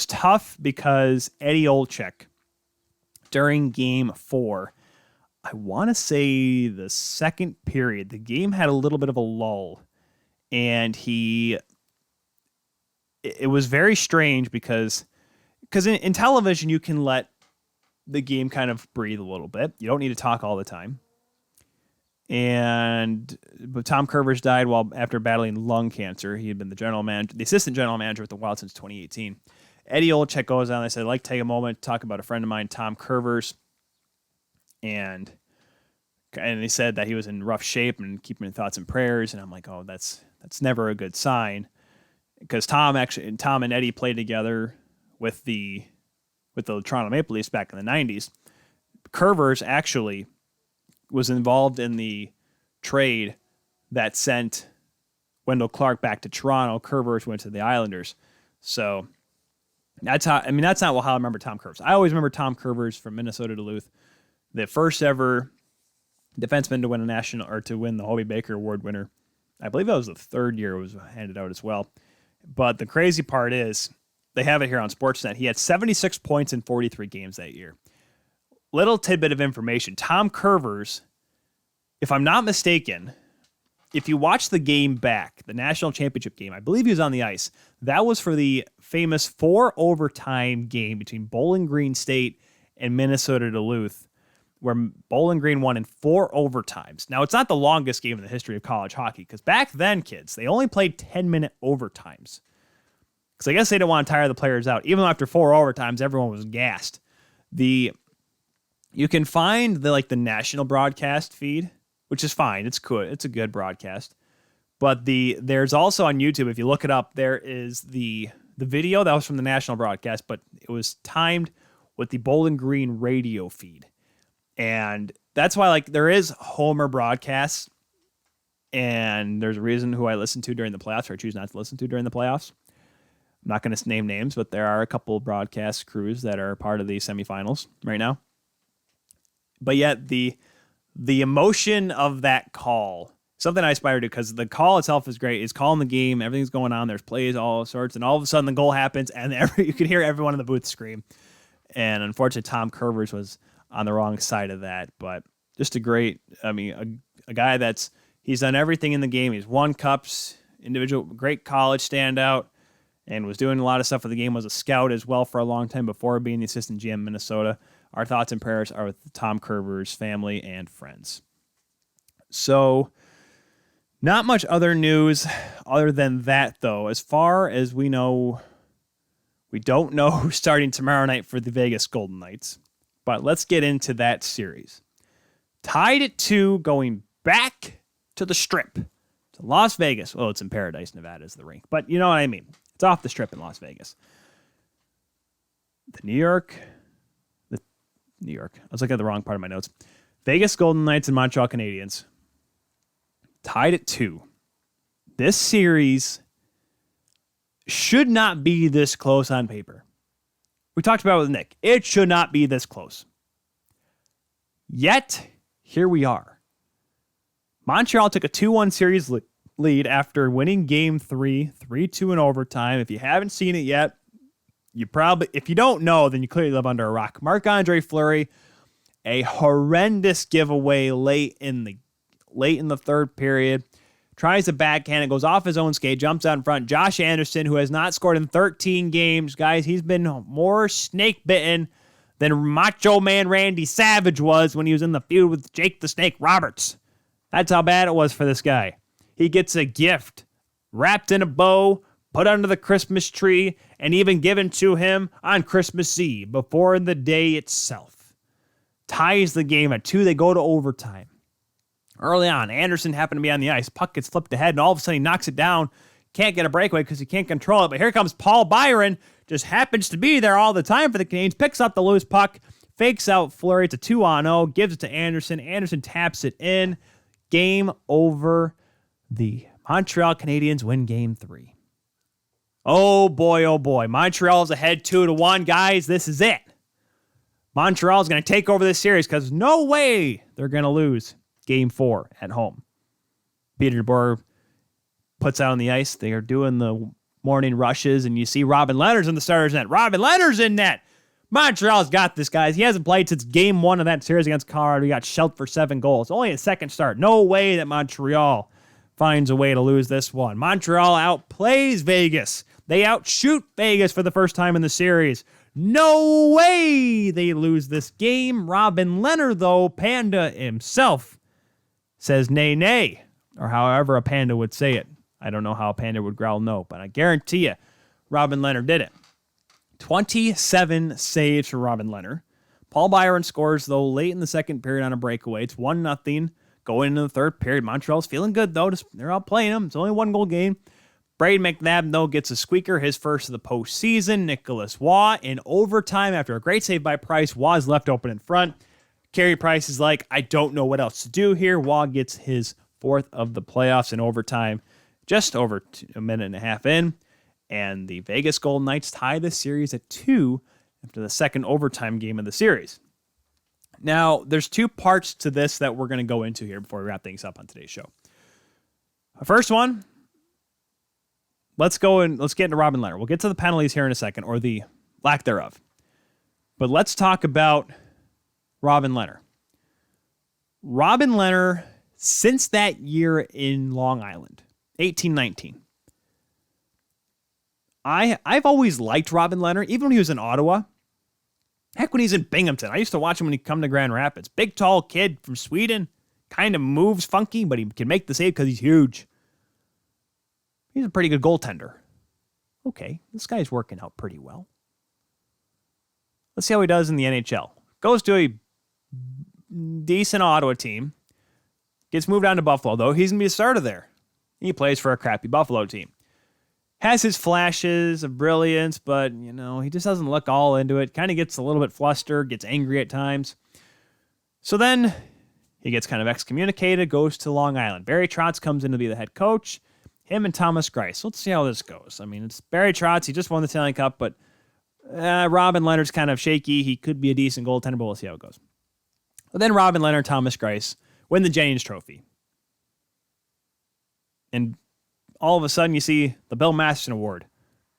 tough because Eddie Olczyk, during Game 4, I want to say the second period, the game had a little bit of a lull, and it was very strange because in television, you can let the game kind of breathe a little bit. You don't need to talk all the time. But Tom Curvers died after battling lung cancer. He had been the assistant general manager at the Wild since 2018. Eddie Olczyk goes on. I said, I'd like to take a moment to talk about a friend of mine, Tom Curvers. And he said that he was in rough shape and keeping thoughts and prayers. And I'm like, oh, that's never a good sign. Because Tom and Eddie played together with the Toronto Maple Leafs back in the 90s. Curvers actually was involved in the trade that sent Wendell Clark back to Toronto. Curvers went to the Islanders. So that's not how I remember Tom Curvers. I always remember Tom Curvers from Minnesota Duluth, the first ever defenseman to win to win the Hobey Baker Award winner. I believe that was the third year it was handed out as well. But the crazy part is, they have it here on Sportsnet. He had 76 points in 43 games that year. Little tidbit of information. Tom Curvers, if I'm not mistaken, if you watch the game back, the national championship game, I believe he was on the ice. That was for the famous 4-overtime game between Bowling Green State and Minnesota Duluth, where Bowling Green won in 4 overtimes. Now, it's not the longest game in the history of college hockey, because back then, kids, they only played 10-minute overtimes. Because I guess they didn't want to tire the players out. Even though after 4 overtimes, everyone was gassed. You can find the national broadcast feed, which is fine. It's good. It's a good broadcast. But there's also on YouTube, if you look it up, there is the video that was from the national broadcast, but it was timed with the Bowling Green radio feed. And that's why there is Homer broadcasts, and there's a reason who I listen to during the playoffs, or I choose not to listen to during the playoffs. I'm not going to name names, but there are a couple broadcast crews that are part of the semifinals right now. But yet the emotion of that call, something I aspire to, because the call itself is great. It's calling the game. Everything's going on. There's plays, all sorts. And all of a sudden the goal happens, and you can hear everyone in the booth scream. And unfortunately, Tom Curvers was on the wrong side of that. But just a guy he's done everything in the game. He's won cups, great college standout, and was doing a lot of stuff for the game, was a scout as well for a long time before being the assistant GM in Minnesota. Our thoughts and prayers are with Tom Curvers' family and friends. So, not much other news other than that, though. As far as we know, we don't know who's starting tomorrow night for the Vegas Golden Knights. But let's get into that series. Tied at 2, going back to the Strip, to Las Vegas. Well, it's in Paradise, Nevada is the rink. But you know what I mean. It's off the Strip in Las Vegas. New York. I was looking at the wrong part of my notes. Vegas Golden Knights and Montreal Canadiens tied at 2. This series should not be this close on paper. We talked about it with Nick. It should not be this close. Yet, here we are. Montreal took a 2-1 series lead after winning Game 3, 3-2 in overtime. If you haven't seen it yet, if you don't know, then you clearly live under a rock. Marc-Andre Fleury, a horrendous giveaway late in the third period. Tries to backhand it, goes off his own skate, jumps out in front. Josh Anderson, who has not scored in 13 games. Guys, he's been more snake-bitten than Macho Man Randy Savage was when he was in the feud with Jake the Snake Roberts. That's how bad it was for this guy. He gets a gift wrapped in a bow, put under the Christmas tree, and even given to him on Christmas Eve before the day itself. Ties the game at 2. They go to overtime. Early on, Anderson happened to be on the ice. Puck gets flipped ahead, and all of a sudden he knocks it down. Can't get a breakaway because he can't control it. But here comes Paul Byron. Just happens to be there all the time for the Canadiens. Picks up the loose puck. Fakes out Fleury. It's a 2-on-0. Gives it to Anderson. Anderson taps it in. Game over. The Montreal Canadiens win Game 3. Oh boy. Montreal's ahead 2-1. Guys, this is it. Montreal's going to take over this series because no way they're going to lose Game 4 at home. Peter DeBoer puts out on the ice. They are doing the morning rushes, and you see Robin Lehner's in the starter's net. Robin Lehner's in net. Montreal's got this, guys. He hasn't played since Game 1 of that series against Colorado. He got shelled for 7 goals. Only a second start. No way that Montreal finds a way to lose this one. Montreal outplays Vegas. They outshoot Vegas for the first time in the series. No way they lose this game. Robin Lehner, though, Panda himself, says nay, nay, or however a panda would say it. I don't know how a panda would growl no, but I guarantee you Robin Lehner did it. 27 saves for Robin Lehner. Paul Byron scores, though, late in the second period on a breakaway. It's 1-0 going into the third period. Montreal's feeling good, though. They're out playing them. It's only a 1-goal game. Braden McNabb, though, gets a squeaker, his first of the postseason. Nicholas Waugh in overtime after a great save by Price. Waugh is left open in front. Carey Price is like, I don't know what else to do here. Waugh gets his fourth of the playoffs in overtime, just over a minute and a half in. And the Vegas Golden Knights tie the series at 2 after the second overtime game of the series. Now, there's two parts to this that we're going to go into here before we wrap things up on today's show. The first one, let's get into Robin Lehner. We'll get to the penalties here in a second, or the lack thereof. But let's talk about Robin Lehner. Robin Lehner, since that year in Long Island, 18-19, I've always liked Robin Lehner, even when he was in Ottawa. Heck, when he's in Binghamton. I used to watch him when he'd come to Grand Rapids. Big, tall kid from Sweden. Kind of moves funky, but he can make the save because he's huge. He's a pretty good goaltender. Okay, this guy's working out pretty well. Let's see how he does in the NHL. Goes to a decent Ottawa team. Gets moved on to Buffalo, though. He's going to be a starter there. He plays for a crappy Buffalo team. Has his flashes of brilliance, but, he just doesn't look all into it. Kind of gets a little bit flustered, gets angry at times. So then he gets kind of excommunicated, goes to Long Island. Barry Trotz comes in to be the head coach. Him and Thomas Greiss. Let's see how this goes. I mean, it's Barry Trotz. He just won the Stanley Cup, but Robin Lehner's kind of shaky. He could be a decent goaltender, but we'll see how it goes. But then Robin Lehner and Thomas Greiss win the Jennings Trophy. And all of a sudden, you see the Bill Masterton Award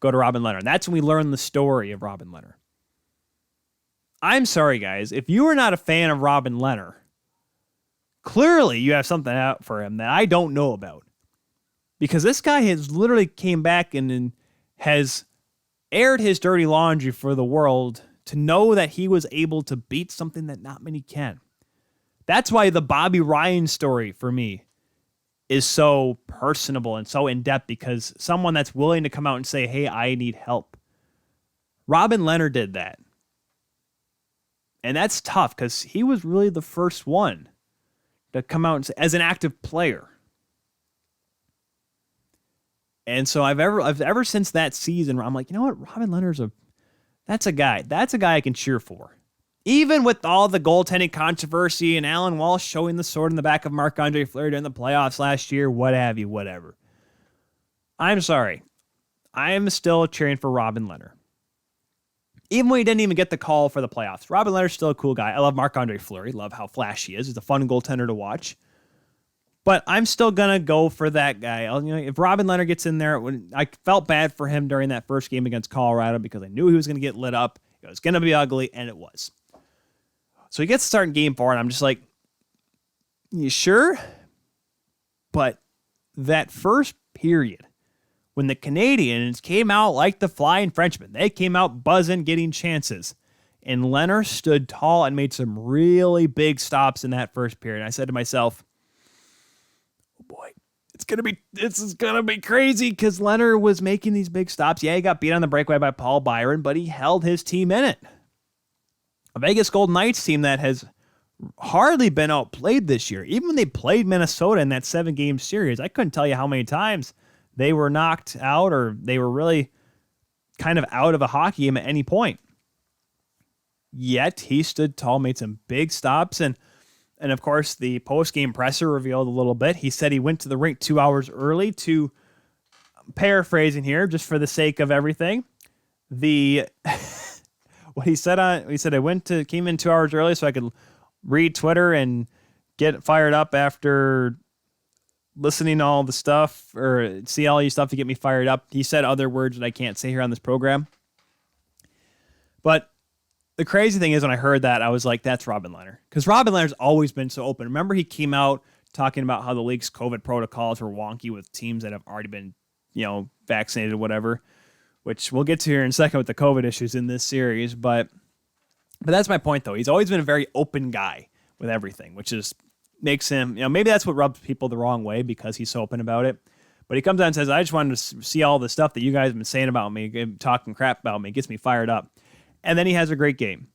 go to Robin Lehner. And that's when we learn the story of Robin Lehner. I'm sorry, guys. If you are not a fan of Robin Lehner, clearly you have something out for him that I don't know about. Because this guy has literally came back and has aired his dirty laundry for the world to know that he was able to beat something that not many can. That's why the Bobby Ryan story for me is so personable and so in-depth, because someone that's willing to come out and say, hey, I need help. Robin Lehner did that. And that's tough because he was really the first one to come out and say, as an active player. And so I've ever since that season, I'm like, you know what? Robin Lehner's that's a guy I can cheer for. Even with all the goaltending controversy and Alan Walsh showing the sword in the back of Marc-Andre Fleury during the playoffs last year, what have you, whatever. I'm sorry. I am still cheering for Robin Lehner. Even when he didn't even get the call for the playoffs, Robin Lehner's still a cool guy. I love Marc-Andre Fleury. Love how flashy he is. He's a fun goaltender to watch. But I'm still going to go for that guy. If Robin Lehner gets in there, I felt bad for him during that first game against Colorado because I knew he was going to get lit up. It was going to be ugly, and it was. So he gets to start in game 4, and I'm just like, you sure? But that first period, when the Canadiens came out like the Flying Frenchmen, they came out buzzing, getting chances. And Lehner stood tall and made some really big stops in that first period. And I said to myself, oh boy, this is gonna be crazy, because Lehner was making these big stops. Yeah, he got beat on the breakaway by Paul Byron, but he held his team in it. A Vegas Golden Knights team that has hardly been outplayed this year. Even when they played Minnesota in that 7-game series, I couldn't tell you how many times they were knocked out or they were really kind of out of a hockey game at any point. Yet he stood tall, made some big stops, and of course the post-game presser revealed a little bit. He said he went to the rink 2 hours early to, paraphrasing here, just for the sake of everything, what he said I came in 2 hours early so I could read Twitter and get fired up after listening to all the stuff or see all your stuff to get me fired up. He said other words that I can't say here on this program. But the crazy thing is, when I heard that, I was like, that's Robin Lehner. Because Robin Lehner's always been so open. Remember, he came out talking about how the league's COVID protocols were wonky with teams that have already been, vaccinated or whatever, which we'll get to here in a second with the COVID issues in this series. But that's my point, though. He's always been a very open guy with everything, which is makes him, maybe that's what rubs people the wrong way because he's so open about it. But he comes out and says, I just wanted to see all the stuff that you guys have been saying about me, talking crap about me, gets me fired up. And then he has a great game.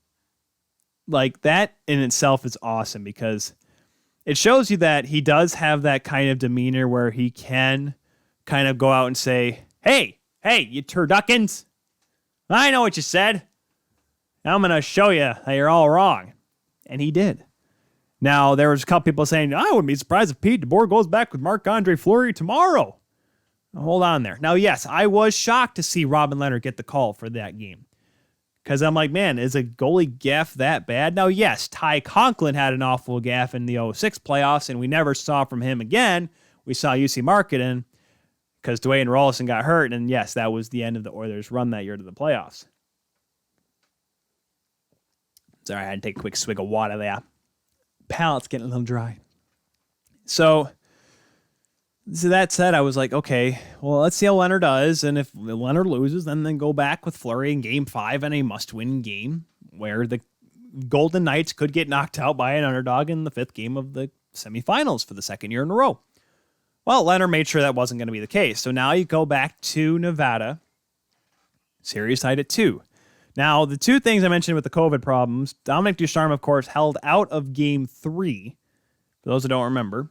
Like, that in itself is awesome because it shows you that he does have that kind of demeanor where he can kind of go out and say, hey, you turduckins, I know what you said. Now I'm going to show you that you're all wrong. And he did. Now, there was a couple people saying, I wouldn't be surprised if Pete DeBoer goes back with Marc-Andre Fleury tomorrow. Now, hold on there. Now, yes, I was shocked to see Robin Leonard get the call for that game. Because I'm like, man, is a goalie gaff that bad? Now, yes, Ty Conklin had an awful gaff in the 06 playoffs, and we never saw from him again. We saw UC Marketing because Dwayne Rollison got hurt, and yes, that was the end of the Oilers' run that year to the playoffs. Sorry, I had to take a quick swig of water there. Palate's getting a little dry. So that said, I was like, okay, well, let's see how Leonard does. And if Leonard loses, then go back with Fleury in Game 5 and a must-win game where the Golden Knights could get knocked out by an underdog in the 5th game of the semifinals for the 2nd year in a row. Well, Leonard made sure that wasn't going to be the case. So now you go back to Nevada. Series tied at 2. Now, the two things I mentioned with the COVID problems, Dominic Ducharme, of course, held out of Game 3. For those who don't remember,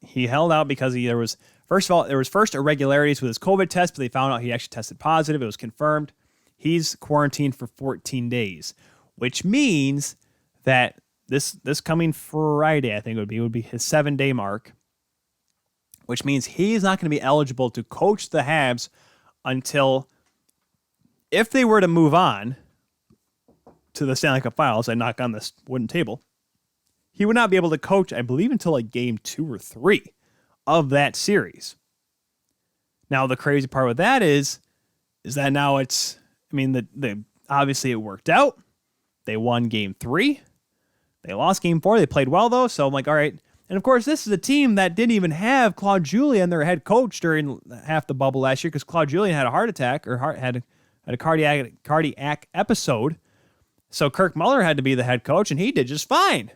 he held out because there was first irregularities with his COVID test, but they found out he actually tested positive. It was confirmed. He's quarantined for 14 days, which means that this coming Friday, I think would be his 7-day mark, which means he's not going to be eligible to coach the Habs until, if they were to move on to the Stanley Cup Finals and knock on this wooden table, he would not be able to coach, I believe, until like Game 2 or 3 of that series. Now, the crazy part with that is that now it's, obviously it worked out. They won Game 3. They lost Game 4. They played well, though, so I'm like, all right. And, of course, this is a team that didn't even have Claude Julien, their head coach, during half the bubble last year because Claude Julien had a heart attack or had a cardiac episode. So Kirk Muller had to be the head coach, and he did just fine.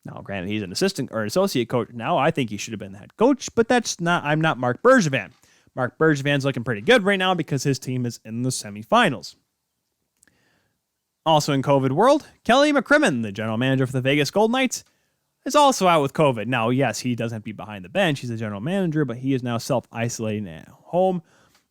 Now, granted, he's an assistant or an associate coach now. I think he should have been the head coach, but I'm not Marc Bergevin. Marc Bergevin's looking pretty good right now because his team is in the semifinals. Also in COVID world, Kelly McCrimmon, the general manager for the Vegas Golden Knights, is also out with COVID. Now, yes, he doesn't have to be behind the bench. He's the general manager, but he is now self-isolating at home.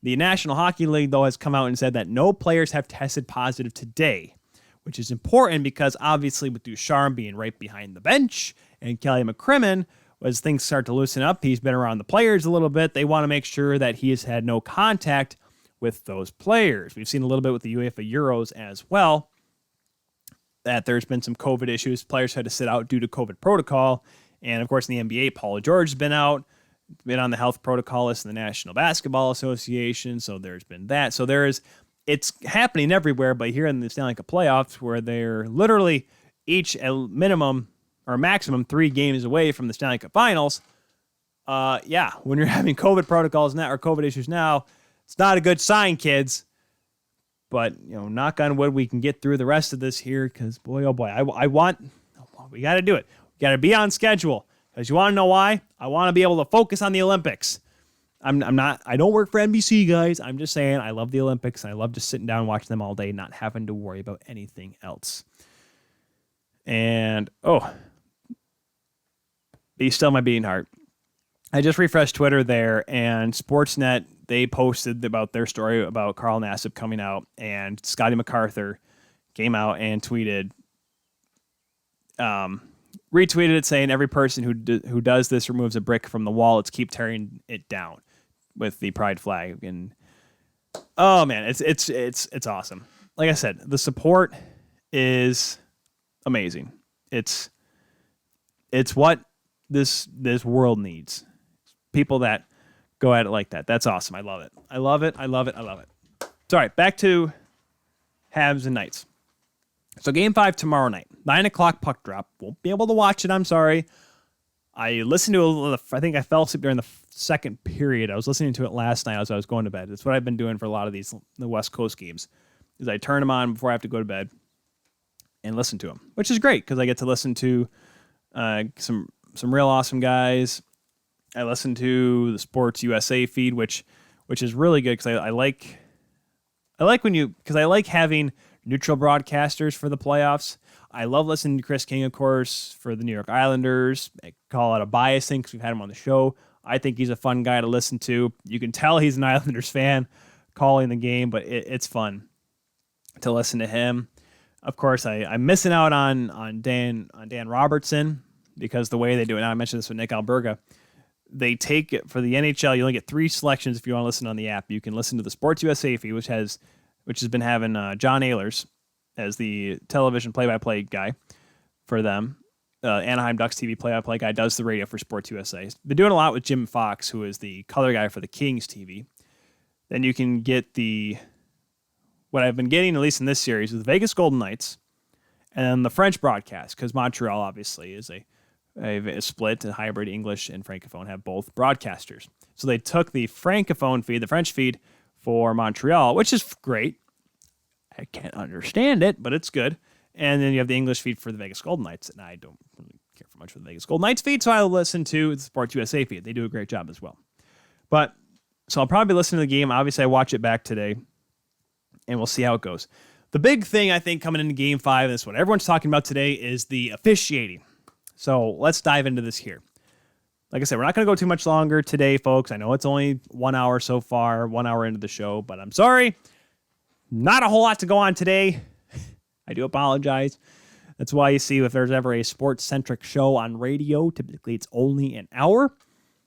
The National Hockey League, though, has come out and said that no players have tested positive today, which is important because obviously with Ducharme being right behind the bench and Kelly McCrimmon, as things start to loosen up, he's been around the players a little bit. They want to make sure that he has had no contact with those players. We've seen a little bit with the UEFA Euros as well, that there's been some COVID issues. Players had to sit out due to COVID protocol. And, of course, in the NBA, Paul George has been out, been on the health protocol list of the National Basketball Association. So there's been that. So it's happening everywhere, but here in the Stanley Cup playoffs, where they're literally each a minimum or maximum 3 games away from the Stanley Cup Finals, when you're having COVID protocols now or COVID issues now, it's not a good sign, kids. But, knock on wood, we can get through the rest of this here because, boy, oh boy, we got to do it. We got to be on schedule because you want to know why? I want to be able to focus on the Olympics. I don't work for NBC, guys. I'm just saying I love the Olympics and I love just sitting down and watching them all day, not having to worry about anything else. And, be still my beating heart. I just refreshed Twitter there, and Sportsnet, they posted about their story about Carl Nassib coming out, and Scotty MacArthur came out and retweeted it saying every person who does this removes a brick from the wall. Let's keep tearing it down with the pride flag. And oh man, it's awesome. Like I said, the support is amazing. It's what this world needs. People that go at it like that. That's awesome. I love it. I love it. I love it. I love it. So, all right, back to Habs and Knights. So Game 5 tomorrow night, 9 o'clock puck drop. Won't be able to watch it. I'm sorry. I listened to I think I fell asleep during the second period. I was listening to it last night as I was going to bed. That's what I've been doing for a lot of the West Coast games, is I turn them on before I have to go to bed and listen to them, which is great because I get to listen to Some real awesome guys. I listen to the Sports USA feed, which is really good because I like having neutral broadcasters for the playoffs. I love listening to Chris King, of course, for the New York Islanders. I call it a bias thing because we've had him on the show. I think he's a fun guy to listen to. You can tell he's an Islanders fan calling the game, but it's fun to listen to him. Of course, I'm missing out on Dan Robertson because the way they do it now, I mentioned this with Nick Alberga, they take it for the NHL. You only get 3 selections if you want to listen on the app. You can listen to the Sports USA feed, which has been having John Ehlers as the television play-by-play guy for them. Anaheim Ducks TV play-by-play guy does the radio for Sports USA. He's been doing a lot with Jim Fox, who is the color guy for the Kings TV. Then you can get what I've been getting, at least in this series, is the Vegas Golden Knights, and then the French broadcast, because Montreal obviously is a split, a hybrid English and Francophone, have both broadcasters. So they took the Francophone feed, the French feed for Montreal, which is great. I can't understand it, but it's good. And then you have the English feed for the Vegas Golden Knights, and I don't really care for much for the Vegas Golden Knights feed, so I'll listen to the Sports USA feed. They do a great job as well. So I'll probably be listening to the game. Obviously, I watch it back today, and we'll see how it goes. The big thing, I think, coming into Game 5, and this is what everyone's talking about today, is the officiating. So let's dive into this here. Like I said, we're not going to go too much longer today, folks. I know it's only 1 hour so far, 1 hour into the show, but I'm sorry. Not a whole lot to go on today. I do apologize. That's why you see if there's ever a sports-centric show on radio, typically it's only an hour.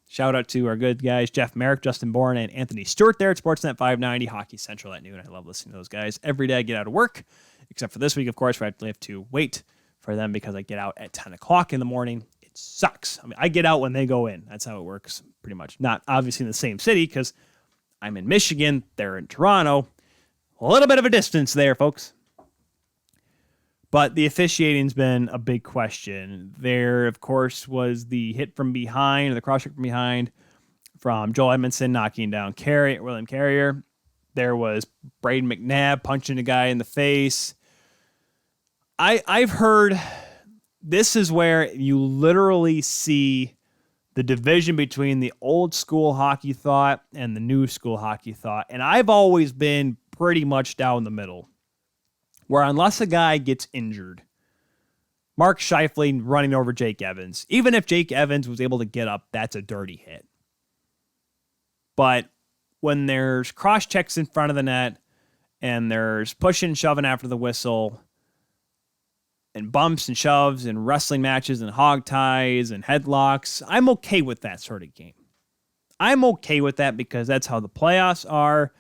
Shout out to our good guys, Jeff Merrick, Justin Bourne, and Anthony Stewart there at Sportsnet 590, Hockey Central at noon. I love listening to those guys every day I get out of work, except for this week, of course, where I have to wait for them because I get out at 10 o'clock in the morning. It sucks. I mean, I get out when they go in. That's how it works, pretty much. Not obviously in the same city because I'm in Michigan. They're in Toronto. A little bit of a distance there, folks. But the officiating's been a big question. There, of course, was the hit from behind, or the cross check from behind, from Joel Edmondson knocking down William Carrier. There was Braden McNabb punching a guy in the face. I've heard this is where you literally see the division between the old school hockey thought and the new school hockey thought. And I've always been pretty much down the middle, where unless a guy gets injured, Mark Scheifele running over Jake Evans, even if Jake Evans was able to get up, that's a dirty hit. But when there's cross checks in front of the net and there's pushing and shoving after the whistle and bumps and shoves and wrestling matches and hog ties and headlocks, I'm okay with that sort of game. I'm okay with that because that's how the playoffs are.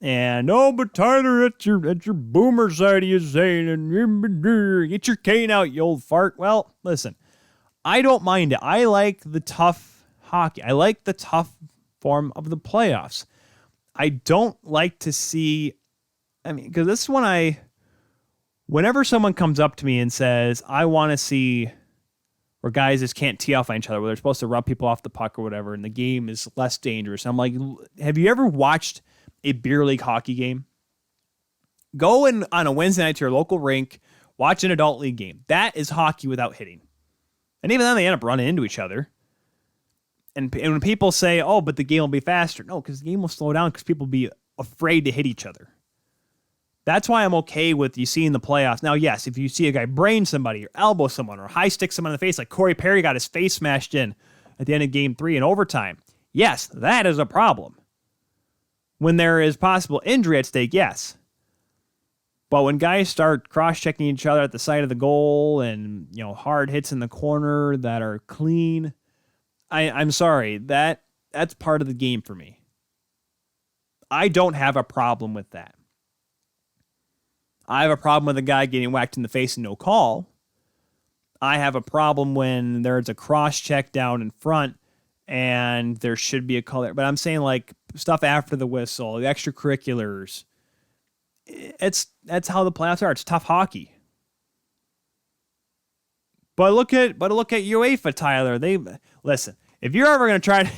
And, but Tyler, that's your boomer side of you saying, get your cane out, you old fart. Well, listen, I don't mind it. I like the tough hockey. I like the tough form of the playoffs. I don't like to see, because this is when whenever someone comes up to me and says, I want to see where guys just can't tee off on each other, where they're supposed to rub people off the puck or whatever, and the game is less dangerous. I'm like, have you ever watched a beer league hockey game? Go in on a Wednesday night to your local rink, watch an adult league game. That is hockey without hitting. And even then they end up running into each other. And when people say, but the game will be faster. No, because the game will slow down because people will be afraid to hit each other. That's why I'm okay with you seeing the playoffs. Now, yes, if you see a guy brain somebody or elbow someone or high stick someone in the face, like Corey Perry got his face smashed in at the end of Game 3 in overtime, yes, that is a problem. When there is possible injury at stake, yes. But when guys start cross-checking each other at the side of the goal and, hard hits in the corner that are clean, I'm sorry, that's part of the game for me. I don't have a problem with that. I have a problem with a guy getting whacked in the face and no call. I have a problem when there's a cross-check down in front and there should be a call there. But I'm saying like stuff after the whistle, the extracurriculars. That's how the playoffs are. It's tough hockey. But look at UEFA, Tyler. Listen. If you're ever going to try,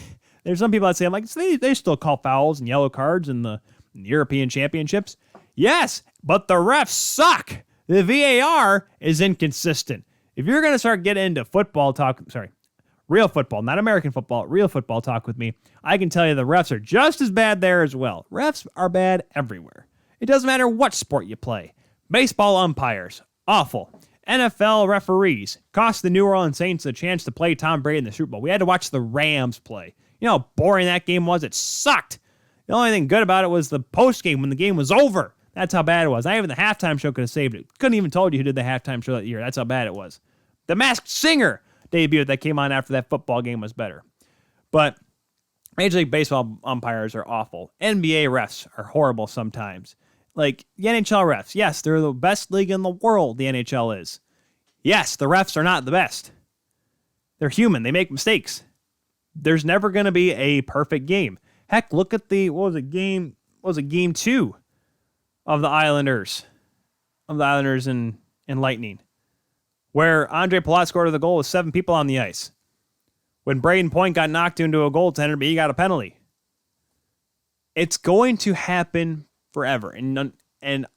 there's some people that say, I'm like, they still call fouls and yellow cards in the European Championships. Yes, but the refs suck. The VAR is inconsistent. If you're going to start getting into football talk, real football, not American football, real football talk with me, I can tell you the refs are just as bad there as well. Refs are bad everywhere. It doesn't matter what sport you play. Baseball umpires, awful. NFL referees cost the New Orleans Saints a chance to play Tom Brady in the Super Bowl. We had to watch the Rams play. You know how boring that game was? It sucked. The only thing good about it was the post game when the game was over. That's how bad it was. Not even the halftime show could have saved it. Couldn't even told you who did the halftime show that year. That's how bad it was. The Masked Singer debut that came on after that football game was better. But Major League Baseball umpires are awful. NBA refs are horrible sometimes. Like the NHL refs, yes, they're the best league in the world, the NHL is. Yes, the refs are not the best. They're human. They make mistakes. There's never going to be a perfect game. Heck, look at game 2 of the Islanders and Lightning, where Andre Palat scored the goal with 7 people on the ice. When Braden Point got knocked into a goaltender, but he got a penalty. It's going to happen forever. And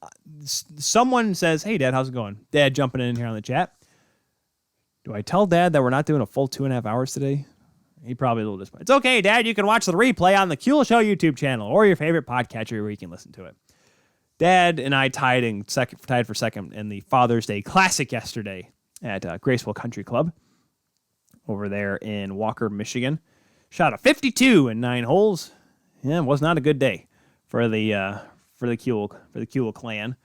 someone says, "Hey, Dad, how's it going?" Dad jumping in here on the chat. Do I tell Dad that we're not doing a full 2.5 hours today? He probably a little disappointed. It's okay, Dad. You can watch the replay on the Kuehl Show YouTube channel or your favorite podcatcher where you can listen to it. Dad and I tied for second in the Father's Day Classic yesterday at Graceville Country Club over there in Walker, Michigan. Shot a 52 in 9 holes. Yeah, it was not a good day for the Kuehl clan.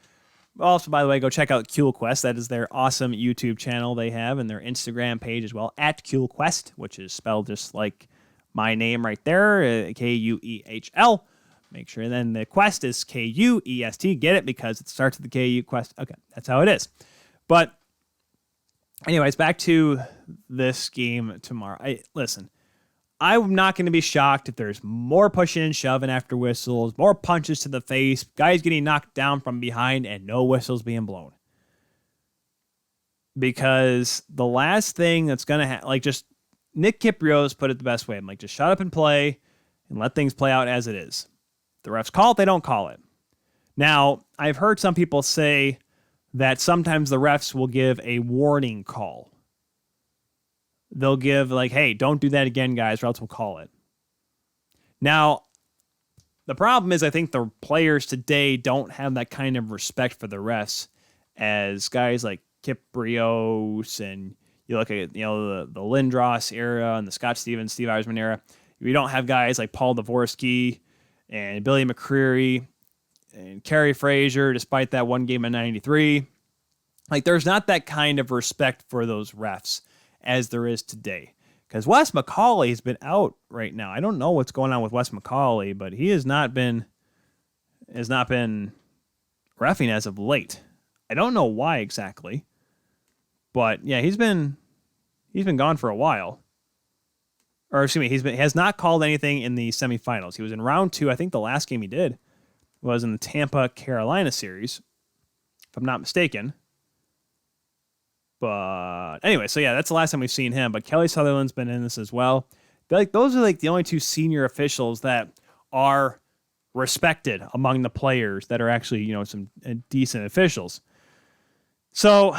Also, by the way, go check out Kuehl Quest. That is their awesome YouTube channel they have, and their Instagram page as well, at Kuehl Quest, which is spelled just like my name right there, Kuehl. Make sure then the Quest is Kuest. Get it? Because it starts with the KU Quest. Okay, that's how it is. But anyways, back to this game tomorrow. I'm not going to be shocked if there's more pushing and shoving after whistles, more punches to the face, guys getting knocked down from behind, and no whistles being blown. Because the last thing that's going to happen, just Nick Kiprios put it the best way. I'm like, just shut up and play and let things play out as it is. The refs call it, they don't call it. Now, I've heard some people say that sometimes the refs will give a warning call. They'll give hey, don't do that again, guys, or else we'll call it. Now, the problem is I think the players today don't have that kind of respect for the refs as guys like Kiprios, and you look at the Lindros era and the Scott Stevens, Steve Eisman era. We don't have guys like Paul Dvorsky and Billy McCreary and Kerry Frazier, despite that one game in 93. There's not that kind of respect for those refs as there is today. Because Wes McCauley has been out right now. I don't know what's going on with Wes McCauley, but he has not been reffing as of late. I don't know why exactly. But yeah, he's been gone for a while. Or excuse me, he has not called anything in the semifinals. He was in round 2. I think the last game he did was in the Tampa Carolina series, if I'm not mistaken. But anyway, so yeah, that's the last time we've seen him. But Kelly Sutherland's been in this as well. Those are the only 2 senior officials that are respected among the players that are actually, some decent officials. So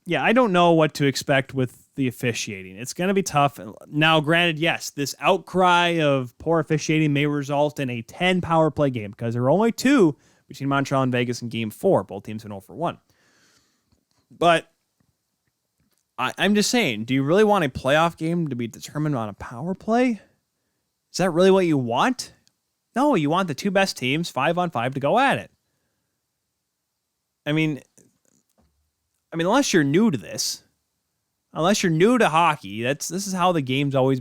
yeah, I don't know what to expect with the officiating. It's going to be tough. Now, granted, yes, this outcry of poor officiating may result in a 10 power play game because there are only 2 between Montreal and Vegas in Game 4. Both teams went 0 for 1. But I'm just saying, do you really want a playoff game to be determined on a power play? Is that really what you want? No, you want the 2 best teams, 5-on-5, to go at it. I mean, unless you're new to this, unless you're new to hockey, this is how the game's always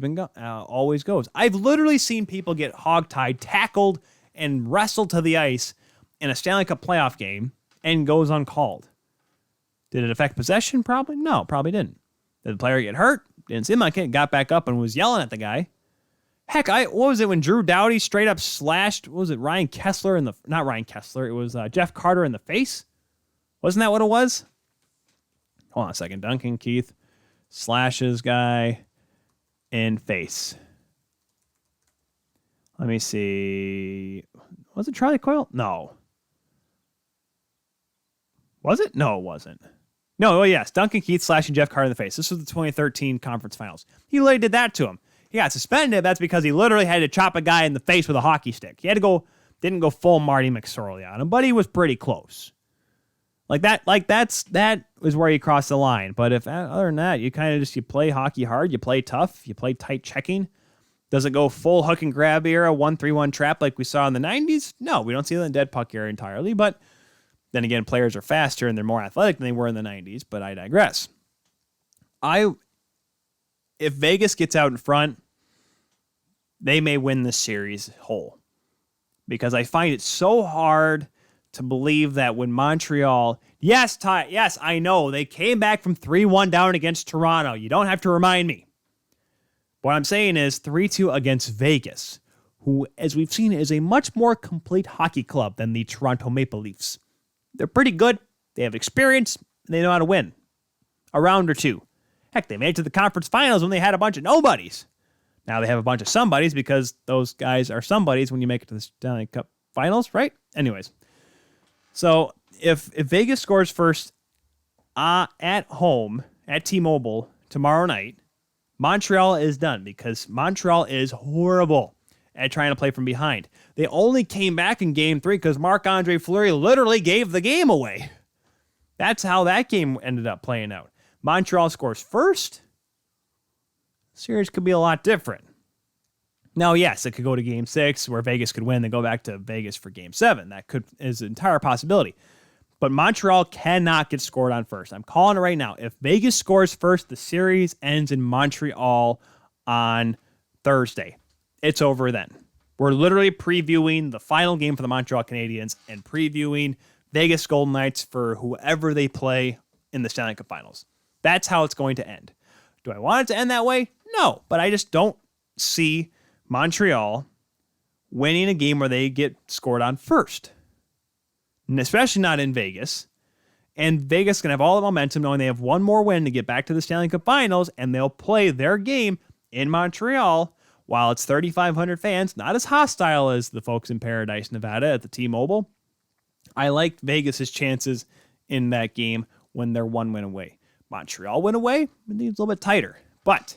goes. I've literally seen people get hogtied, tackled, and wrestled to the ice in a Stanley Cup playoff game and goes uncalled. Did it affect possession? Probably. No, probably didn't. Did the player get hurt? Didn't seem like it. Got back up and was yelling at the guy. Heck, what was it when Drew Doughty straight up slashed, Ryan Kessler not Ryan Kessler, it was Jeff Carter in the face? Wasn't that what it was? Hold on a second. Duncan Keith slashes guy in face. Let me see. Was it Charlie Coyle? No. Was it? No, it wasn't. No, oh yes, Duncan Keith slashing Jeff Carter in the face. This was the 2013 conference finals. He literally did that to him. He got suspended. That's because he literally had to chop a guy in the face with a hockey stick. He had to go, didn't go full Marty McSorley on him, but he was pretty close. That was where you cross the line. But if other than that, you kind of just, you play hockey hard, you play tough, you play tight checking. Does it go full hook and grab era, 1-3-1 trap like we saw in the 90s? No, we don't see it in the dead puck era entirely. But then again, players are faster and they're more athletic than they were in the 90s. But I digress. If Vegas gets out in front, they may win this series whole. Because I find it so hard to believe that when Montreal, yes, I know, they came back from 3-1 down against Toronto. You don't have to remind me. What I'm saying is 3-2 against Vegas, who, as we've seen, is a much more complete hockey club than the Toronto Maple Leafs. They're pretty good. They have experience. And they know how to win a round or two. Heck, they made it to the conference finals when they had a bunch of nobodies. Now they have a bunch of somebodies because those guys are somebodies when you make it to the Stanley Cup finals, right? Anyways. So if Vegas scores first at home at T-Mobile tomorrow night, Montreal is done because Montreal is horrible at trying to play from behind. They only came back in Game 3 because Marc-Andre Fleury literally gave the game away. That's how that game ended up playing out. Montreal scores first. Series could be a lot different. Now, yes, it could go to Game 6 where Vegas could win, then go back to Vegas for Game 7. That is an entire possibility. But Montreal cannot get scored on first. I'm calling it right now. If Vegas scores first, the series ends in Montreal on Thursday. It's over then. We're literally previewing the final game for the Montreal Canadiens and previewing Vegas Golden Knights for whoever they play in the Stanley Cup Finals. That's how it's going to end. Do I want it to end that way? No, but I just don't see Montreal winning a game where they get scored on first. And especially not in Vegas. And Vegas can have all the momentum knowing they have one more win to get back to the Stanley Cup Finals, and they'll play their game in Montreal while it's 3,500 fans, not as hostile as the folks in Paradise, Nevada at the T-Mobile. I like Vegas's chances in that game when they're one win away. Montreal win away, it's a little bit tighter. But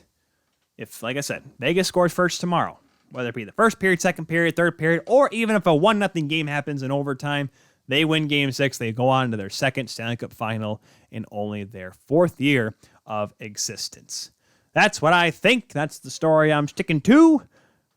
if, like I said, Vegas scores first tomorrow, whether it be the first period, second period, third period, or even if a 1-0 game happens in overtime, they win Game 6. They go on to their second Stanley Cup final in only their 4th year of existence. That's what I think. That's the story I'm sticking to.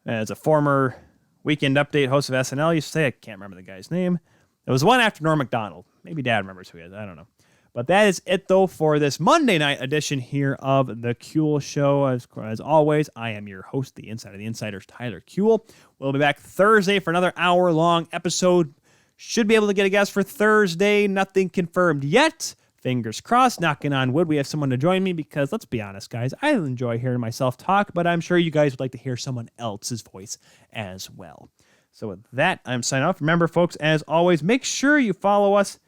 As a former Weekend Update host of SNL used to say, I can't remember the guy's name. It was one after Norm Macdonald. Maybe Dad remembers who he is. I don't know. But that is it, though, for this Monday night edition here of The Kuehl Show. As always, I am your host, the Insider of the Insiders, Tyler Kuehl. We'll be back Thursday for another hour-long episode. Should be able to get a guest for Thursday. Nothing confirmed yet. Fingers crossed, knocking on wood. We have someone to join me because, let's be honest, guys, I enjoy hearing myself talk, but I'm sure you guys would like to hear someone else's voice as well. So with that, I'm signing off. Remember, folks, as always, make sure you follow us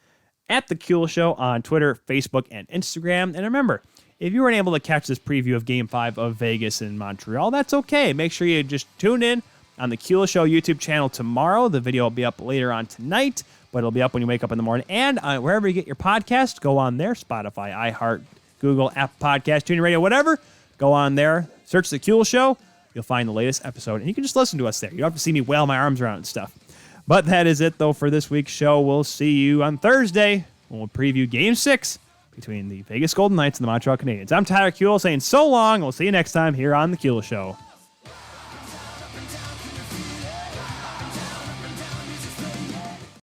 at The Kuehl Show on Twitter, Facebook, and Instagram. And remember, if you weren't able to catch this preview of Game 5 of Vegas and Montreal, that's okay. Make sure you just tune in on the Kuehl Show YouTube channel tomorrow. The video will be up later on tonight, but it'll be up when you wake up in the morning. And wherever you get your podcast, go on there. Spotify, iHeart, Google, Apple Podcast, TuneIn Radio, whatever. Go on there. Search The Kuehl Show. You'll find the latest episode, and you can just listen to us there. You don't have to see me wail my arms around and stuff. But that is it, though, for this week's show. We'll see you on Thursday when we'll preview Game 6 between the Vegas Golden Knights and the Montreal Canadiens. I'm Tyler Kuehl saying so long. We'll see you next time here on The Kuehl Show.